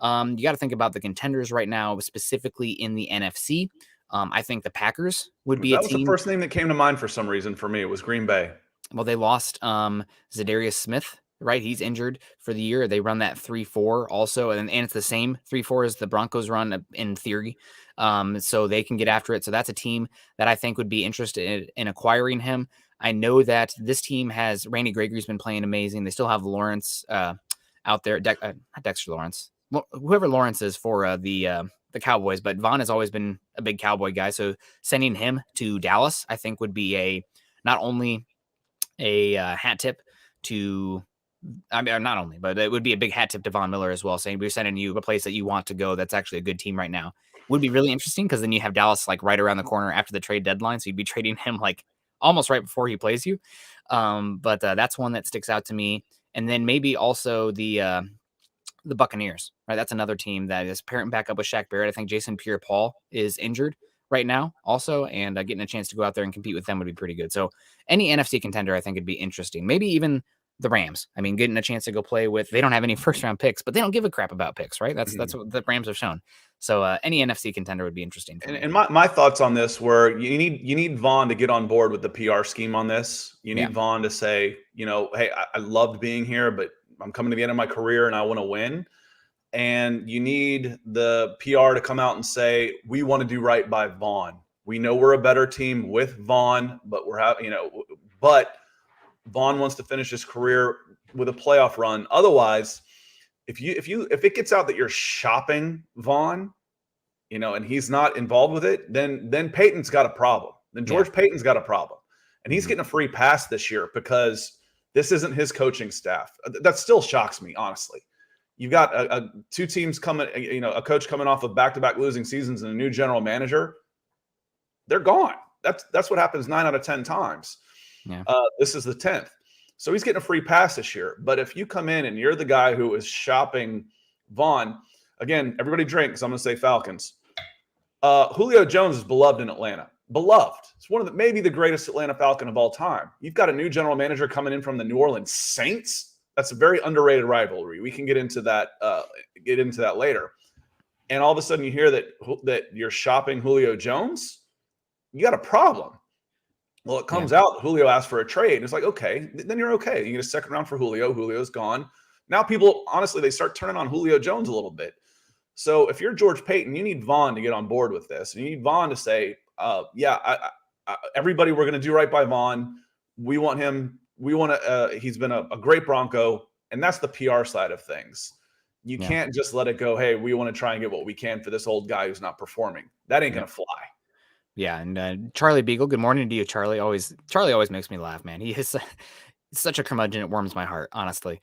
You got to think about the contenders right now, specifically in the NFC. I think the Packers would be a team. That was the first name that came to mind for some reason for me. It was Green Bay. Well, they lost Zadarius Smith, right? He's injured for the year. They run that 3-4 also, and it's the same 3-4 as the Broncos run in theory. So they can get after it. So that's a team that I think would be interested in acquiring him. I know that this team has Randy Gregory's been playing amazing. They still have Lawrence out there, not Dexter Lawrence, whoever Lawrence is for the Cowboys. But Vaughn has always been a big Cowboy guy. So sending him to Dallas, I think, would be not only a hat tip to. I mean, not only, but it would be a big hat tip to Von Miller as well, saying we're sending you a place that you want to go. That's actually a good team right now. Would be really interesting, because then you have Dallas like right around the corner after the trade deadline. So you'd be trading him like almost right before he plays you. But that's one that sticks out to me. And then maybe also the Buccaneers, right? That's another team that is pairing back up with Shaq Barrett. I think Jason Pierre-Paul is injured right now also, and getting a chance to go out there and compete with them would be pretty good. So any NFC contender, I think, would be interesting. Maybe even the Rams. I mean, getting a chance to go play with, they don't have any 1st-round picks, but they don't give a crap about picks, right? That's what the Rams have shown. So any NFC contender would be interesting for me. And my thoughts on this were you need Vaughn to get on board with the PR scheme on this. You need Vaughn to say, hey, I loved being here, but I'm coming to the end of my career and I want to win. And you need the PR to come out and say, we want to do right by Vaughn. We know we're a better team with Vaughn, but but Vaughn wants to finish his career with a playoff run. Otherwise, if it gets out that you're shopping Vaughn, and he's not involved with it, then Peyton's got a problem. Then George Payton's got a problem. And he's getting a free pass this year because this isn't his coaching staff. That still shocks me, honestly. You've got two teams coming, a coach coming off of back-to-back losing seasons and a new general manager. They're gone. That's what happens 9 out of 10 times. Yeah. This is the 10th. So he's getting a free pass this year. But if you come in and you're the guy who is shopping Vaughn, again, everybody drinks. I'm going to say Falcons. Julio Jones is beloved in Atlanta. Beloved. It's one of maybe the greatest Atlanta Falcon of all time. You've got a new general manager coming in from the New Orleans Saints. That's a very underrated rivalry. We can get into that later. And all of a sudden you hear that you're shopping Julio Jones. You got a problem. Well, it comes out Julio asked for a trade. And it's like, okay, then you're okay. You get a second round for Julio. Julio's gone. Now people, honestly, they start turning on Julio Jones a little bit. So if you're George Payton, you need Vaughn to get on board with this. And you need Vaughn to say, everybody, we're going to do right by Vaughn. We want him. We want to. He's been a great Bronco, and that's the PR side of things. You can't just let it go. Hey, we want to try and get what we can for this old guy who's not performing. That ain't going to fly. Yeah, and Charlie Beagle. Good morning to you, Charlie. Charlie always makes me laugh, man. He is such a curmudgeon. It warms my heart, honestly.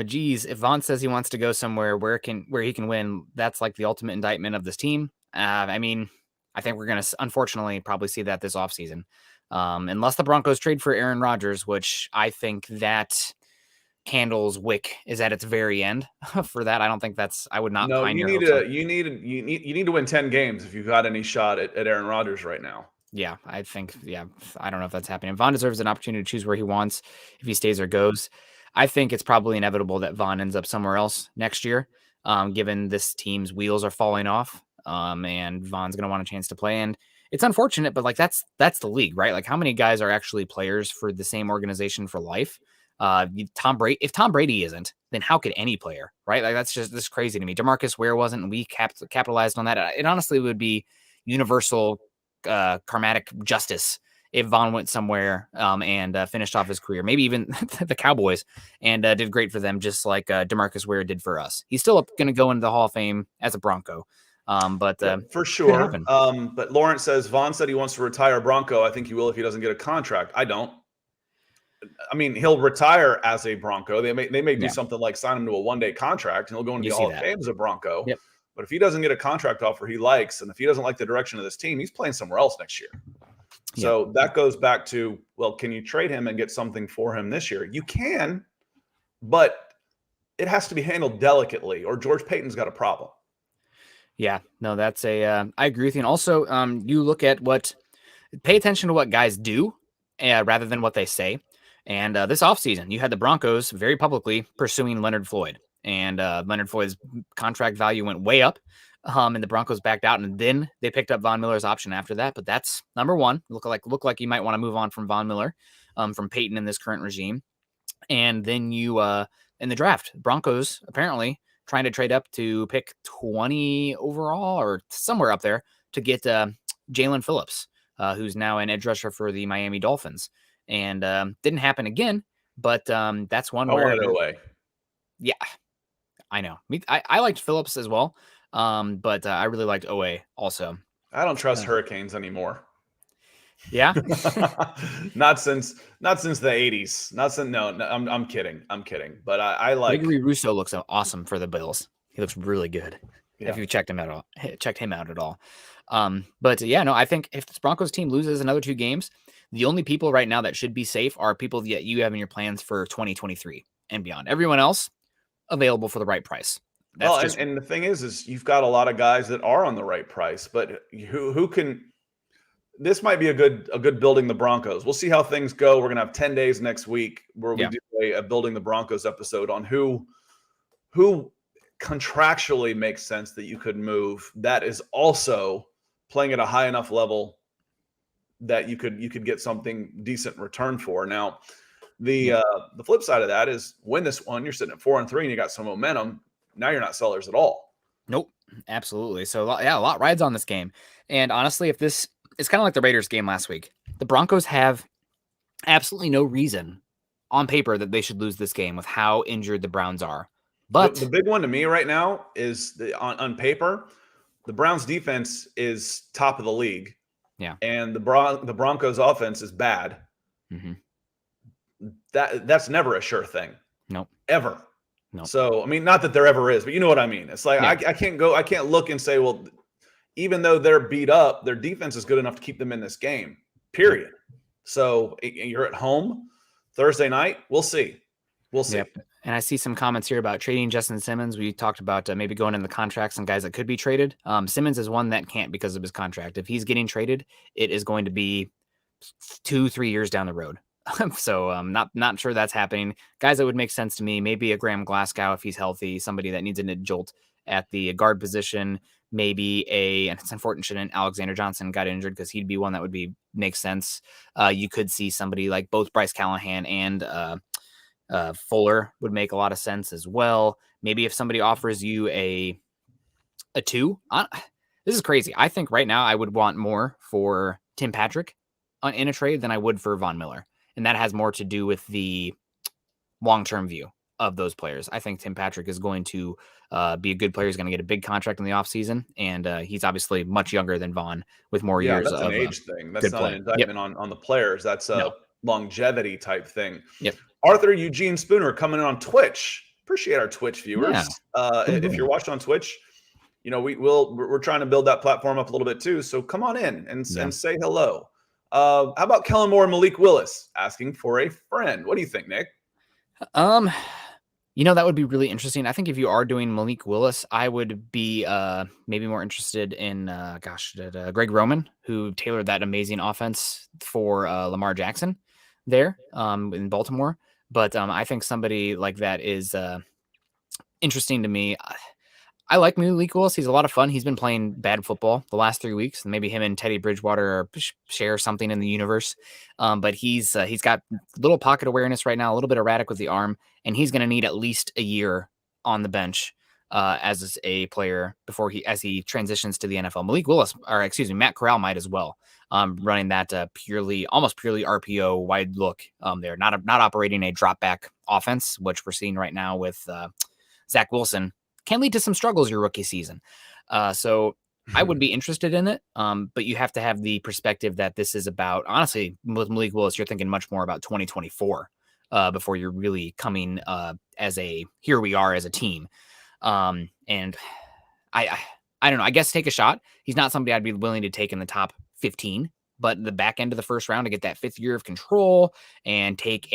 Geez, if Vaughn says he wants to go somewhere where he can win, that's like the ultimate indictment of this team. I mean, I think we're going to unfortunately probably see that this offseason. Unless the Broncos trade for Aaron Rodgers, which I think that candle's wick is at its very end for that. I don't think I would not. No, you need to win 10 games if you've got any shot at Aaron Rodgers right now. Yeah, I think, I don't know if that's happening. Vaughn deserves an opportunity to choose where he wants if he stays or goes. I think it's probably inevitable that Vaughn ends up somewhere else next year, given this team's wheels are falling off, and Vaughn's going to want a chance to play. And it's unfortunate, but like that's the league, right? Like how many guys are actually players for the same organization for life? If Tom Brady isn't, then how could any player, right? Like that's crazy to me. DeMarcus Ware wasn't, and we capitalized on that. It honestly would be universal karmatic justice if Vaughn went somewhere and finished off his career, maybe even the Cowboys, and did great for them, just like DeMarcus Ware did for us. He's still going to go into the Hall of Fame as a Bronco. For sure. But Lawrence says Vaughn said he wants to retire Bronco. I think he will if he doesn't get a contract. I don't. I mean, he'll retire as a Bronco. They may do something like sign him to a one-day contract, and he'll go into the Hall of Fame as a Bronco. Yep. But if he doesn't get a contract offer he likes, and if he doesn't like the direction of this team, he's playing somewhere else next year. So that goes back to, well, can you trade him and get something for him this year? You can, but it has to be handled delicately, or George Payton's got a problem. Yeah, no, that's I agree with you. And also, you look at pay attention to what guys do rather than what they say. And this offseason, you had the Broncos very publicly pursuing Leonard Floyd. And Leonard Floyd's contract value went way up, and the Broncos backed out. And then they picked up Von Miller's option after that. But that's number one. Look like you might want to move on from Von Miller, from Peyton in this current regime. And then you in the draft, Broncos apparently trying to trade up to pick 20 overall or somewhere up there to get Jalen Phillips, who's now an edge rusher for the Miami Dolphins. And didn't happen again, but that's one where no way. Yeah, I know. I liked Phillips as well, but I really liked Owe also. I don't trust Hurricanes anymore. Yeah, not since the 80s. I'm kidding. But I like Gregory Rousseau looks awesome for the Bills. He looks really good. Yeah. If you checked him out at all. But yeah, no, I think if this Broncos team loses another 2 games, the only people right now that should be safe are people that you have in your plans for 2023 and beyond. Everyone else available for the right price. And the thing is you've got a lot of guys that are on the right price, but who can? This might be a good building the Broncos. We'll see how things go. We're gonna have 10 days next week where we do a building the Broncos episode on who contractually makes sense that you could move, that is also playing at a high enough level that you could get something decent in return for. Now, the flip side of that is win this one, you're sitting at 4-3 and you got some momentum. Now you're not sellers at all. Nope, absolutely. So a lot rides on this game. And honestly, if this it's kind of like the Raiders game last week, the Broncos have absolutely no reason on paper that they should lose this game with how injured the Browns are. But the big one to me right now is on paper, the Browns defense is top of the league. Yeah. And the Broncos offense is bad. Mm-hmm. That's never a sure thing. Nope. Ever. Nope. So, I mean, not that there ever is, but you know what I mean? It's like, yeah. I can't look and say, well, even though they're beat up, their defense is good enough to keep them in this game, period. So you're at home Thursday night. We'll see. We'll see. Yep. And I see some comments here about trading Justin Simmons. We talked about maybe going in the contracts and guys that could be traded. Simmons is one that can't because of his contract. If he's getting traded, it is going to be 2-3 years down the road. So I'm not sure that's happening. Guys that would make sense to me, maybe a Graham Glasgow if he's healthy, somebody that needs a jolt at the guard position, maybe and it's unfortunate Alexander Johnson got injured because he'd be one that would make sense. You could see somebody like both Bryce Callahan and Fuller would make a lot of sense as well. Maybe if somebody offers you a 2, this is crazy. I think right now I would want more for Tim Patrick in a trade than I would for Von Miller. And that has more to do with the long-term view of those players. I think Tim Patrick is going to be a good player. He's going to get a big contract in the offseason. And he's obviously much younger than Vaughn with more years. That's an age thing. That's not an indictment on the players. That's a longevity type thing. Yep. Arthur Eugene Spooner coming in on Twitch. Appreciate our Twitch viewers. Yeah. If you're watching on Twitch, we're trying to build that platform up a little bit too. So come on in and say hello. How about Kellen Moore and Malik Willis asking for a friend? What do you think, Nick? That would be really interesting. I think if you are doing Malik Willis, I would be maybe more interested in Greg Roman, who tailored that amazing offense for Lamar Jackson there in Baltimore. But I think somebody like that is interesting to me. I like Malik Willis. He's a lot of fun. He's been playing bad football the last 3 weeks. Maybe him and Teddy Bridgewater share something in the universe. But he's got little pocket awareness right now, a little bit erratic with the arm, and he's going to need at least a year on the bench as a player as he transitions to the NFL. Matt Corral might as well, running that almost purely RPO wide look there, not operating a drop back offense, which we're seeing right now with Zach Wilson. Can lead to some struggles your rookie season. So I would be interested in it. But you have to have the perspective that this is about, honestly, with Malik Willis, you're thinking much more about 2024 before you're really coming here we are as a team. And I don't know, I guess take a shot. He's not somebody I'd be willing to take in the top 15, but the back end of the first round to get that 5th year of control and take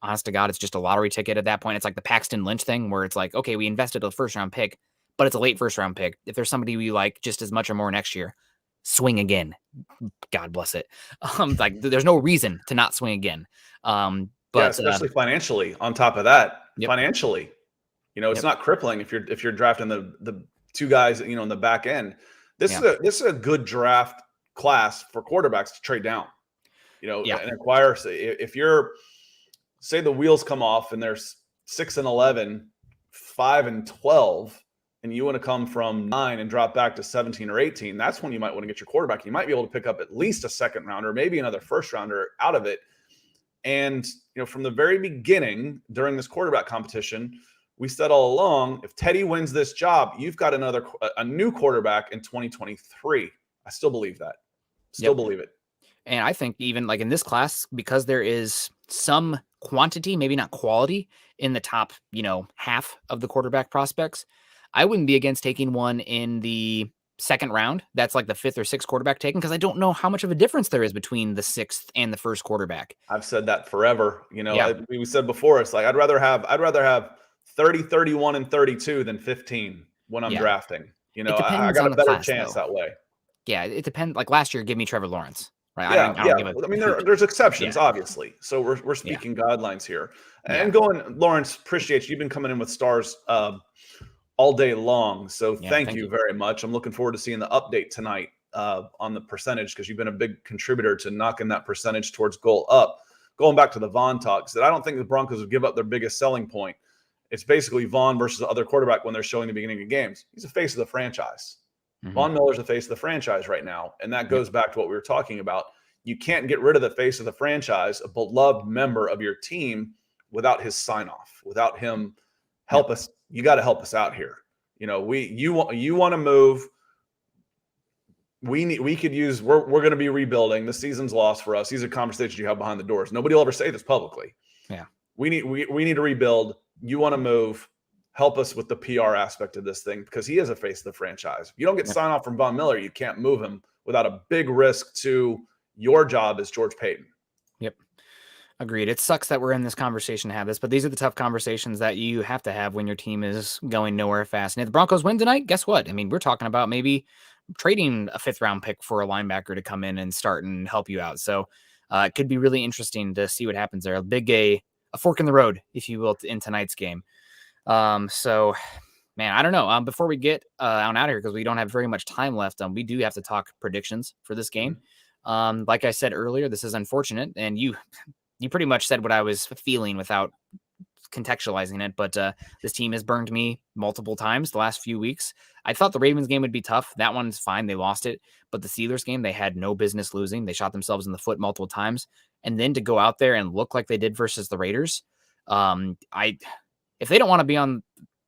honest to God, it's just a lottery ticket at that point. It's like the Paxton Lynch thing where it's like, okay, we invested a first-round pick, but it's a late first-round pick. If there's somebody we like just as much or more next year, swing again. God bless it. There's no reason to not swing again. But especially financially on top of that. Yep. Financially, it's not crippling if you're drafting the 2 guys, in the back end. This is a good draft class for quarterbacks to trade down, and acquire. If you're, say the wheels come off and there's 6-11, 5-12, and you want to come from 9 and drop back to 17 or 18, that's when you might want to get your quarterback. You might be able to pick up at least a second rounder, maybe another first rounder out of it. And, from the very beginning during this quarterback competition, we said all along, if Teddy wins this job, you've got a new quarterback in 2023. I still believe that. Believe it. And I think even like in this class, because there is some quantity, maybe not quality, in the top, half of the quarterback prospects, I wouldn't be against taking one in the second round. That's like the 5th or 6th quarterback taken, because I don't know how much of a difference there is between the 6th and the first quarterback. I've said that forever. We said before, it's like I'd rather have 30, 31, and 32 than 15 when I'm drafting. I got a better chance that way. Yeah, it depends. Like last year, give me Trevor Lawrence. Right. I mean, there's exceptions, obviously. So we're speaking guidelines here. And Lawrence, appreciate you. You've been coming in with stars all day long. So Yeah, thank thank you you. very much. I'm looking forward to seeing the update tonight on the percentage, because you've been a big contributor to knocking that percentage towards goal up. Going back to the Vaughn talks, that I don't think the Broncos would give up their biggest selling point. It's basically Vaughn versus the other quarterback when they're showing the beginning of games. He's the face of the franchise. Hmm. Von Miller's the face of the franchise right now. And that Yep. goes back to what we were talking about. You can't get rid of the face of the franchise, a beloved member of your team, without his sign off, without him Yep. help us. You got to help us out here. You want to move. We could use, we're going to be rebuilding. The season's lost for us. These are conversations you have behind the doors. Nobody will ever say this publicly. Yeah. We need to rebuild. You want to move. Help us with the PR aspect of this thing, because he is a face of the franchise. If you don't get Yep. sign off from Von Miller, you can't move him without a big risk to your job as George Payton. Yep. Agreed. It sucks that we're in this conversation to have this, but these are the tough conversations that you have to have when your team is going nowhere fast. And if the Broncos win tonight, guess what? I mean, we're talking about maybe trading a 5th-round pick for a linebacker to come in and start and help you out. So it could be really interesting to see what happens there. A fork in the road, if you will, in tonight's game. So, man, I don't know. Before we get on out of here, because we don't have very much time left, we do have to talk predictions for this game. Like I said earlier, this is unfortunate, and you pretty much said what I was feeling without contextualizing it, but this team has burned me multiple times the last few weeks. I thought the Ravens game would be tough. That one's fine. They lost it. But the Steelers game, they had no business losing. They shot themselves in the foot multiple times. And then to go out there and look like they did versus the Raiders, if they don't want to be on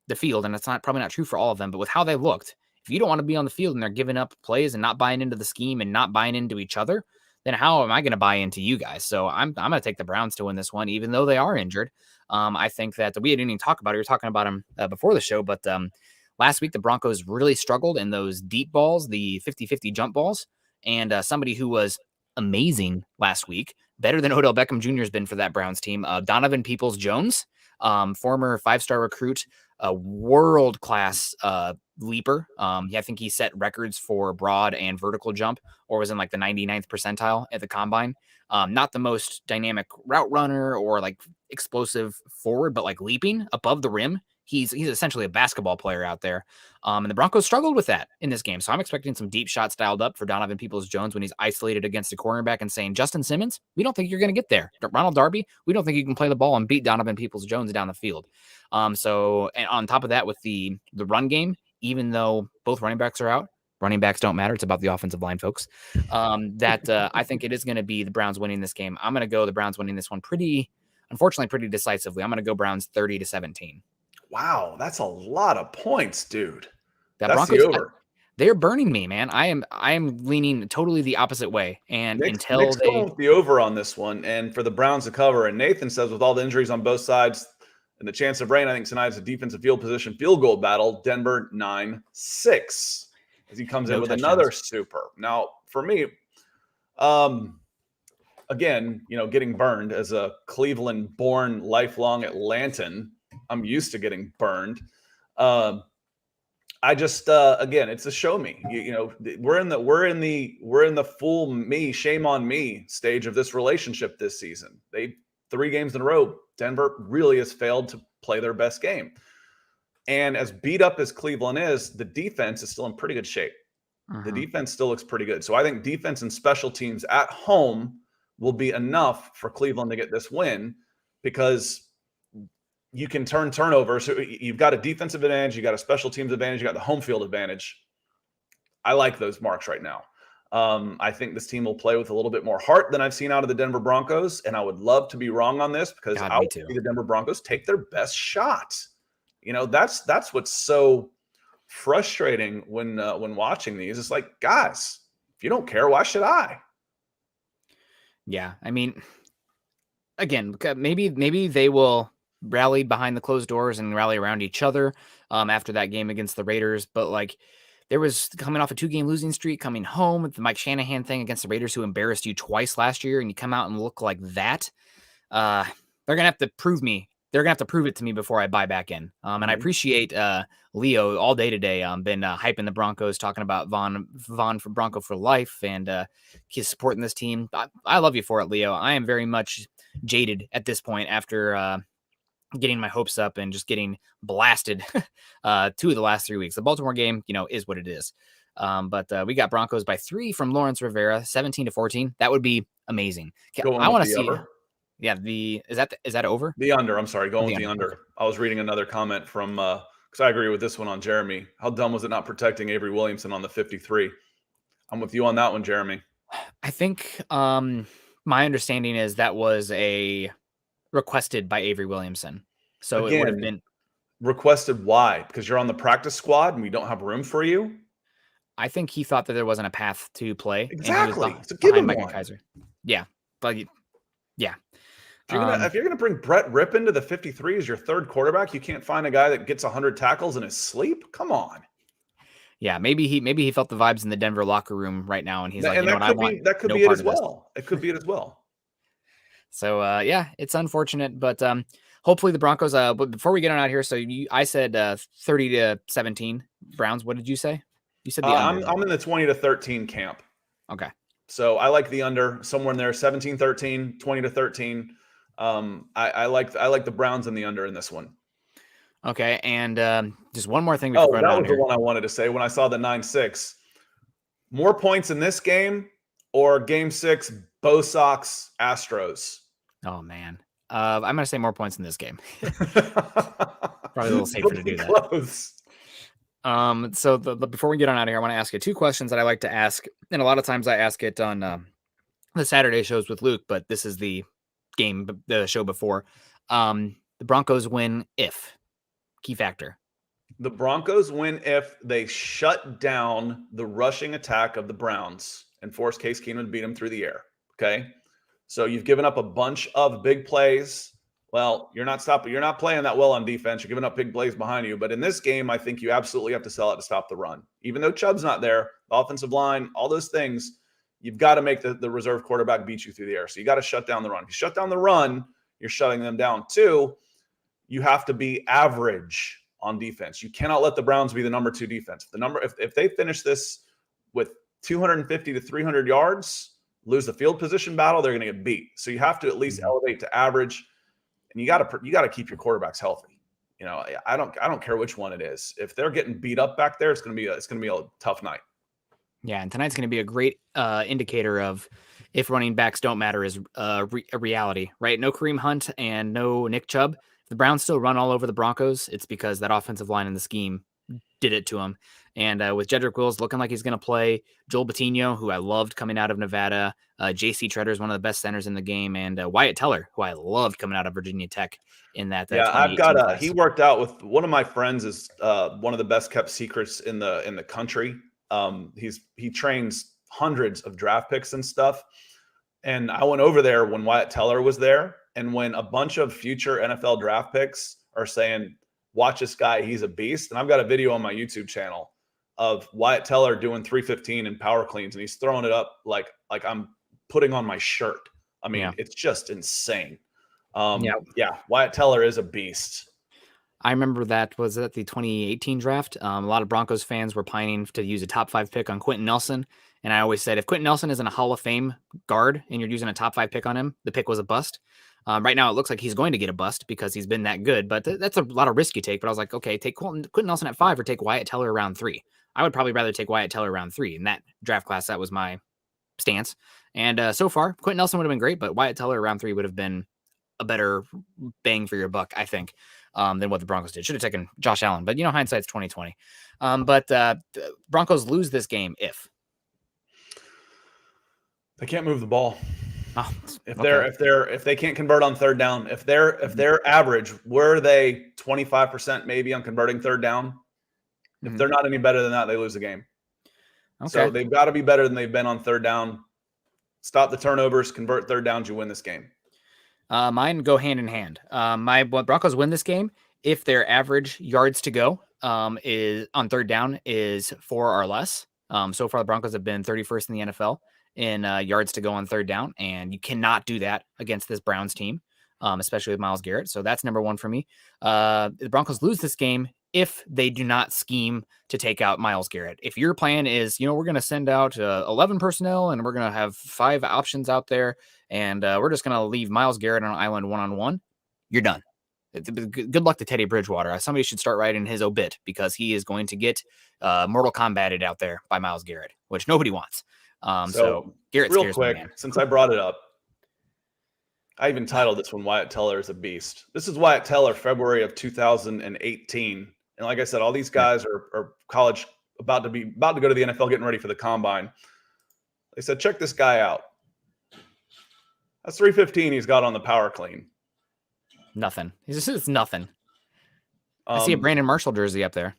the field, and it's probably not true for all of them, but with how they looked, if you don't want to be on the field and they're giving up plays and not buying into the scheme and not buying into each other, then how am I going to buy into you guys? So I'm going to take the Browns to win this one, even though they are injured. I think that we didn't even talk about it. We were talking about them before the show, but last week the Broncos really struggled in those deep balls, the 50-50 jump balls, and somebody who was amazing last week, better than Odell Beckham Jr. has been for that Browns team, Donovan Peoples-Jones, former 5-star recruit, a world-class leaper. I think he set records for broad and vertical jump, or was in like the 99th percentile at the combine. Not the most dynamic route runner or like explosive forward, but like leaping above the rim. He's essentially a basketball player out there. And the Broncos struggled with that in this game. So I'm expecting some deep shots dialed up for Donovan Peoples-Jones when he's isolated against a cornerback and saying, Justin Simmons, we don't think you're going to get there. Ronald Darby, we don't think you can play the ball and beat Donovan Peoples-Jones down the field. So and on top of that, with the run game, even though both running backs are out, running backs don't matter. It's about the offensive line, folks. I think it is going to be the Browns winning this game. I'm going to go the Browns winning this one unfortunately, pretty decisively. I'm going to go Browns 30-17. Wow, that's a lot of points, dude. That That's Broncos, the over. they're burning me, man. I am leaning totally the opposite way. And Nick's going with the over on this one, and for the Browns to cover. And Nathan says, with all the injuries on both sides and the chance of rain, I think tonight's a defensive field position field goal battle. Denver 9-6 as he comes in with another super. Now, for me, again, getting burned as a Cleveland-born, lifelong Atlantan, I'm used to getting burned. I just again, it's a show me. We're in the fool me, shame on me stage of this relationship this season. 3 games in a row, Denver really has failed to play their best game. And as beat up as Cleveland is, the defense is still in pretty good shape. The defense still looks pretty good. So I think defense and special teams at home will be enough for Cleveland to get this win, because you can turn turnovers. So you've got a defensive advantage, you got a special teams advantage, you got the home field advantage. I like those marks right now. I think this team will play with a little bit more heart than I've seen out of the Denver Broncos, and I would love to be wrong on this, because I would see the Denver Broncos take their best shot. That's what's so frustrating when watching these. It's like, guys, if you don't care, why should I? Yeah, I mean, again, maybe they will rally behind the closed doors and rally around each other after that game against the Raiders. But like, there was coming off a 2-game losing streak, coming home with the Mike Shanahan thing against the Raiders, who embarrassed you twice last year, and you come out and look like that. They're gonna have to prove me. They're gonna have to prove it to me before I buy back in. And I appreciate Leo all day today. Been hyping the Broncos, talking about Vaughn for Bronco for life, and he's supporting this team. I love you for it, Leo. I am very much jaded at this point after getting my hopes up and just getting blasted 2 of the last 3 weeks. The Baltimore game, is what it is. But we got Broncos by 3 from Lawrence Rivera, 17-14. That would be amazing. Going I with want to the see. over. Yeah, is that over? The under. I'm sorry, going with the Okay. under. I was reading another comment from because I agree with this one on Jeremy. How dumb was it not protecting Avery Williamson on the 53? I'm with you on that one, Jeremy. I think my understanding is that was a requested by Avery Williamson. So it would have Again, been. requested why? Because you're on the practice squad and we don't have room for you? I think he thought that there wasn't a path to play, and he was Exactly. So give behind him Micah one. Kaiser. Yeah, but yeah. If you're gonna bring Brett Rippon to the 53 as your third quarterback, you can't find a guy that gets 100 tackles in his sleep? Come on. Yeah, maybe he felt the vibes in the Denver locker room right now, and he's like, And you know what, I want that could no be it part as of this. well. It could be it as well. So yeah, it's unfortunate, but hopefully the Broncos. But before we get on out here, so I said 30-17 Browns. What did you say? You said the under. I'm in the 20-13 camp. Okay. So I like the under somewhere in there, 17-13, 20-13. I like the Browns in the under in this one. Okay, and just one more thing Oh, before that on was here. the one I wanted to say when I saw the 9-6. More points in this game or Game 6, Bo Sox Astros? Oh man, I'm gonna say more points in this game. Probably a little safer to do that. Close. So before we get on out of here, I want to ask you 2 questions that I like to ask, and a lot of times I ask it on the Saturday shows with Luke, but this is the show before. The Broncos win if key factor. The Broncos win if they shut down the rushing attack of the Browns and force Case Keenum to beat them through the air. Okay. So you've given up a bunch of big plays. Well, you're not playing that well on defense. You're giving up big plays behind you. But in this game, I think you absolutely have to sell it to stop the run. Even though Chubb's not there, the offensive line, all those things, you've got to make the reserve quarterback beat you through the air. So you got to shut down the run. If you shut down the run, you're shutting them down. 2, you have to be average on defense. You cannot let the Browns be the number 2 defense. If they finish this with 250 to 300 yards, lose the field position battle, they're going to get beat. So you have to at least elevate to average, and you got to keep your quarterbacks healthy. I don't care which one it is. If they're getting beat up back there, it's going to be a tough night. Yeah, and tonight's going to be a great indicator of if running backs don't matter is a reality, right? No Kareem Hunt and no Nick Chubb. The Browns still run all over the Broncos. It's because that offensive line in the scheme did it to him. And with Jedrick Wills looking like he's going to play, Joel Bitonio, who I loved coming out of Nevada, J.C. Treader is one of the best centers in the game, and Wyatt Teller, who I loved coming out of Virginia Tech in that. Yeah, I've got he worked out with one of my friends is one of the best kept secrets in the country. He trains hundreds of draft picks and stuff. And I went over there when Wyatt Teller was there. And when a bunch of future NFL draft picks are saying, watch this guy, he's a beast. And I've got a video on my YouTube channel of Wyatt Teller doing 315 and power cleans. And he's throwing it up like I'm putting on my shirt. I mean, It's just insane. Yeah, Wyatt Teller is a beast. I remember that was at the 2018 draft. A lot of Broncos fans were pining to use a top 5 pick on Quentin Nelson. And I always said, if Quentin Nelson isn't a Hall of Fame guard and you're using a top 5 pick on him, the pick was a bust. Right now, it looks like he's going to get a bust because he's been that good. But that's a lot of risk you take. But I was like, okay, take Quentin Nelson at 5 or take Wyatt Teller around 3. I would probably rather take Wyatt Teller around 3. In that draft class, that was my stance. And so far, Quentin Nelson would have been great, but Wyatt Teller around 3 would have been a better bang for your buck, I think, than what the Broncos did. Should have taken Josh Allen, but hindsight's 2020. But the Broncos lose this game if they can't move the ball. Oh, if they can't convert on third down, if they're average, were they 25% maybe on converting third down? If they're not any better than that, they lose the game. Okay. So they've got to be better than they've been on third down. Stop the turnovers, convert third downs, you win this game. Mine go hand in hand. My Broncos win this game if their average yards to go is on third down is 4 or less. So far, the Broncos have been 31st in the NFL in yards to go on third down, and you cannot do that against this Browns team, especially with Myles Garrett. So that's number 1 for me. The Broncos lose this game if they do not scheme to take out Myles Garrett. If your plan is, we're going to send out 11 personnel and we're going to have 5 options out there, and we're just going to leave Myles Garrett on an island one-on-one, you're done. good luck to Teddy Bridgewater. Somebody should start writing his obit because he is going to get Mortal Kombated out there by Myles Garrett, which nobody wants. So Garrett real scares quick, me, man. Since I brought it up, I even titled this one Wyatt Teller is a beast. This is Wyatt Teller, February of 2018. And like I said, all these guys are college about to go to the NFL, getting ready for the combine. They said, check this guy out. That's 315 he's got on the power clean. Nothing. It's nothing. I see a Brandon Marshall jersey up there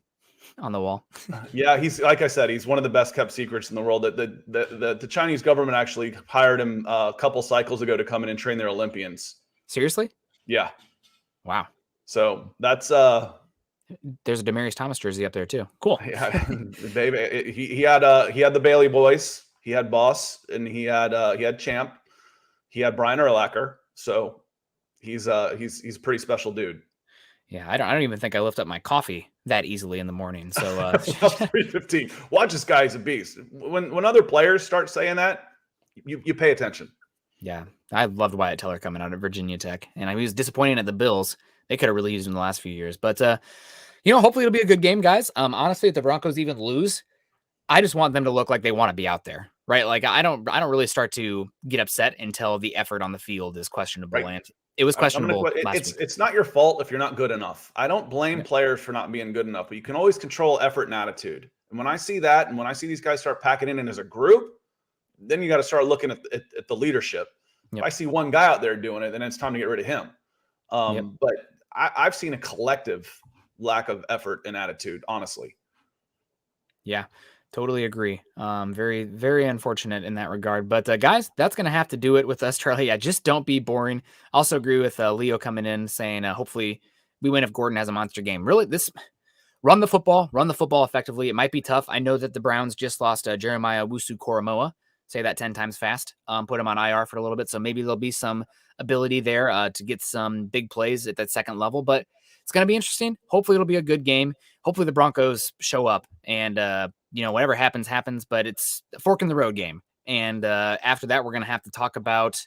on the wall. Yeah, he's, like I said, he's one of the best kept secrets in the world. The Chinese government actually hired him a couple cycles ago to come in and train their Olympians. Seriously? Yeah. Wow. So that's there's a Demaryius Thomas jersey up there too. Cool. Yeah, baby. He had the Bailey boys. He had Boss, and he had Champ. He had Brian Urlacher. So he's a pretty special dude. Yeah, I don't even think I lift up my coffee that easily in the morning. So 315. Watch this guy, he's a beast. When other players start saying that, you pay attention. Yeah, I loved Wyatt Teller coming out of Virginia Tech, and he was disappointing at the Bills. They could have really used him the last few years, but hopefully it'll be a good game, guys. Honestly, if the Broncos even lose, I just want them to look like they want to be out there, right? Like I don't really start to get upset until the effort on the field is questionable. Right. And it was questionable last week. It's not your fault if you're not good enough. I don't blame players for not being good enough, but you can always control effort and attitude. And when I see that, and when I see these guys start packing in as a group, then you got to start looking at the leadership. If I see one guy out there doing it, then it's time to get rid of him. But I've seen a collective lack of effort and attitude, honestly. Yeah, totally agree. Very, very unfortunate in that regard. But guys, that's going to have to do it with us, Charlie. Yeah, just don't be boring. Also agree with Leo coming in saying, hopefully we win if Gordon has a monster game. Really, run the football effectively. It might be tough. I know that the Browns just lost Jeremiah Owusu-Koramoah. Say that 10 times fast. Put him on IR for a little bit. So maybe there'll be some ability there to get some big plays at that second level. But it's going to be interesting. Hopefully it'll be a good game. Hopefully the Broncos show up and, whatever happens. But it's a fork in the road game. And after that, we're going to have to talk about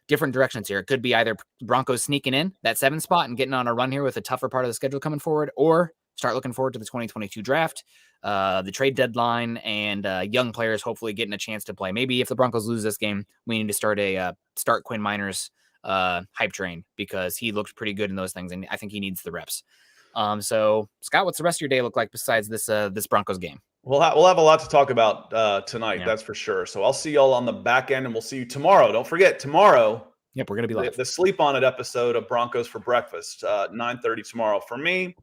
different directions here. It could be either Broncos sneaking in that 7 spot and getting on a run here with a tougher part of the schedule coming forward, or start looking forward to the 2022 draft, the trade deadline, and young players hopefully getting a chance to play. Maybe if the Broncos lose this game, we need to start Quinn Miners hype train because he looked pretty good in those things, and I think he needs the reps. So, Scott, what's the rest of your day look like besides this Broncos game? We'll have a lot to talk about tonight, that's for sure. So I'll see y'all on the back end, and we'll see you tomorrow. Don't forget, tomorrow. Yep, we're going to be live. The Sleep On It episode of Broncos for Breakfast, 9:30 tomorrow. For me,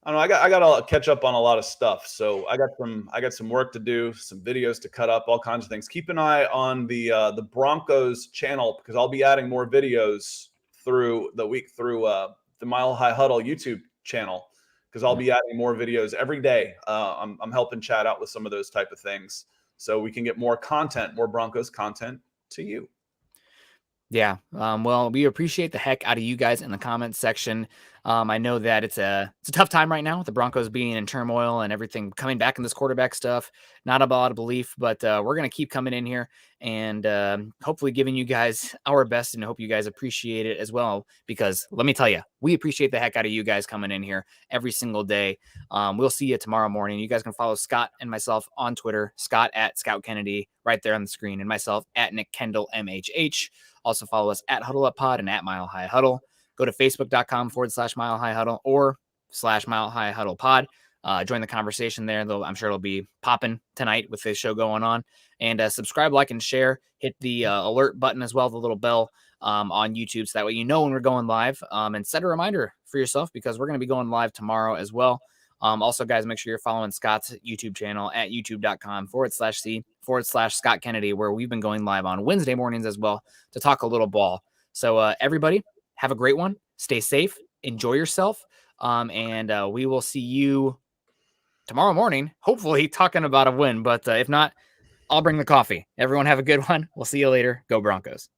I don't know. I got to catch up on a lot of stuff. So I got some work to do, some videos to cut up, all kinds of things. Keep an eye on the Broncos channel because I'll be adding more videos through the week through the Mile High Huddle YouTube channel because I'll be adding more videos every day. I'm helping Chad out with some of those type of things so we can get more content, more Broncos content to you. Yeah. Well, we appreciate the heck out of you guys in the comments section. I know that it's a tough time right now with the Broncos being in turmoil and everything coming back in this quarterback stuff. Not a lot of belief, but we're going to keep coming in here and hopefully giving you guys our best, and hope you guys appreciate it as well, because let me tell you, we appreciate the heck out of you guys coming in here every single day. We'll see you tomorrow morning. You guys can follow Scott and myself on Twitter, Scott at Scout Kennedy right there on the screen, and myself at Nick Kendall MHH. Also follow us at Huddle Up Pod and at Mile High Huddle. Go to facebook.com/Mile High Huddle or /Mile High Huddle Pod. Join the conversation there, though. I'm sure it'll be popping tonight with this show going on. And subscribe, like, and share. Hit the alert button as well, the little bell on YouTube, so that way you know when we're going live. And set a reminder for yourself because we're going to be going live tomorrow as well. Also, guys, make sure you're following Scott's YouTube channel at youtube.com/C/Scott Kennedy, where we've been going live on Wednesday mornings as well to talk a little ball. So everybody, have a great one. Stay safe. Enjoy yourself. And we will see you tomorrow morning, hopefully talking about a win. But if not, I'll bring the coffee. Everyone have a good one. We'll see you later. Go Broncos.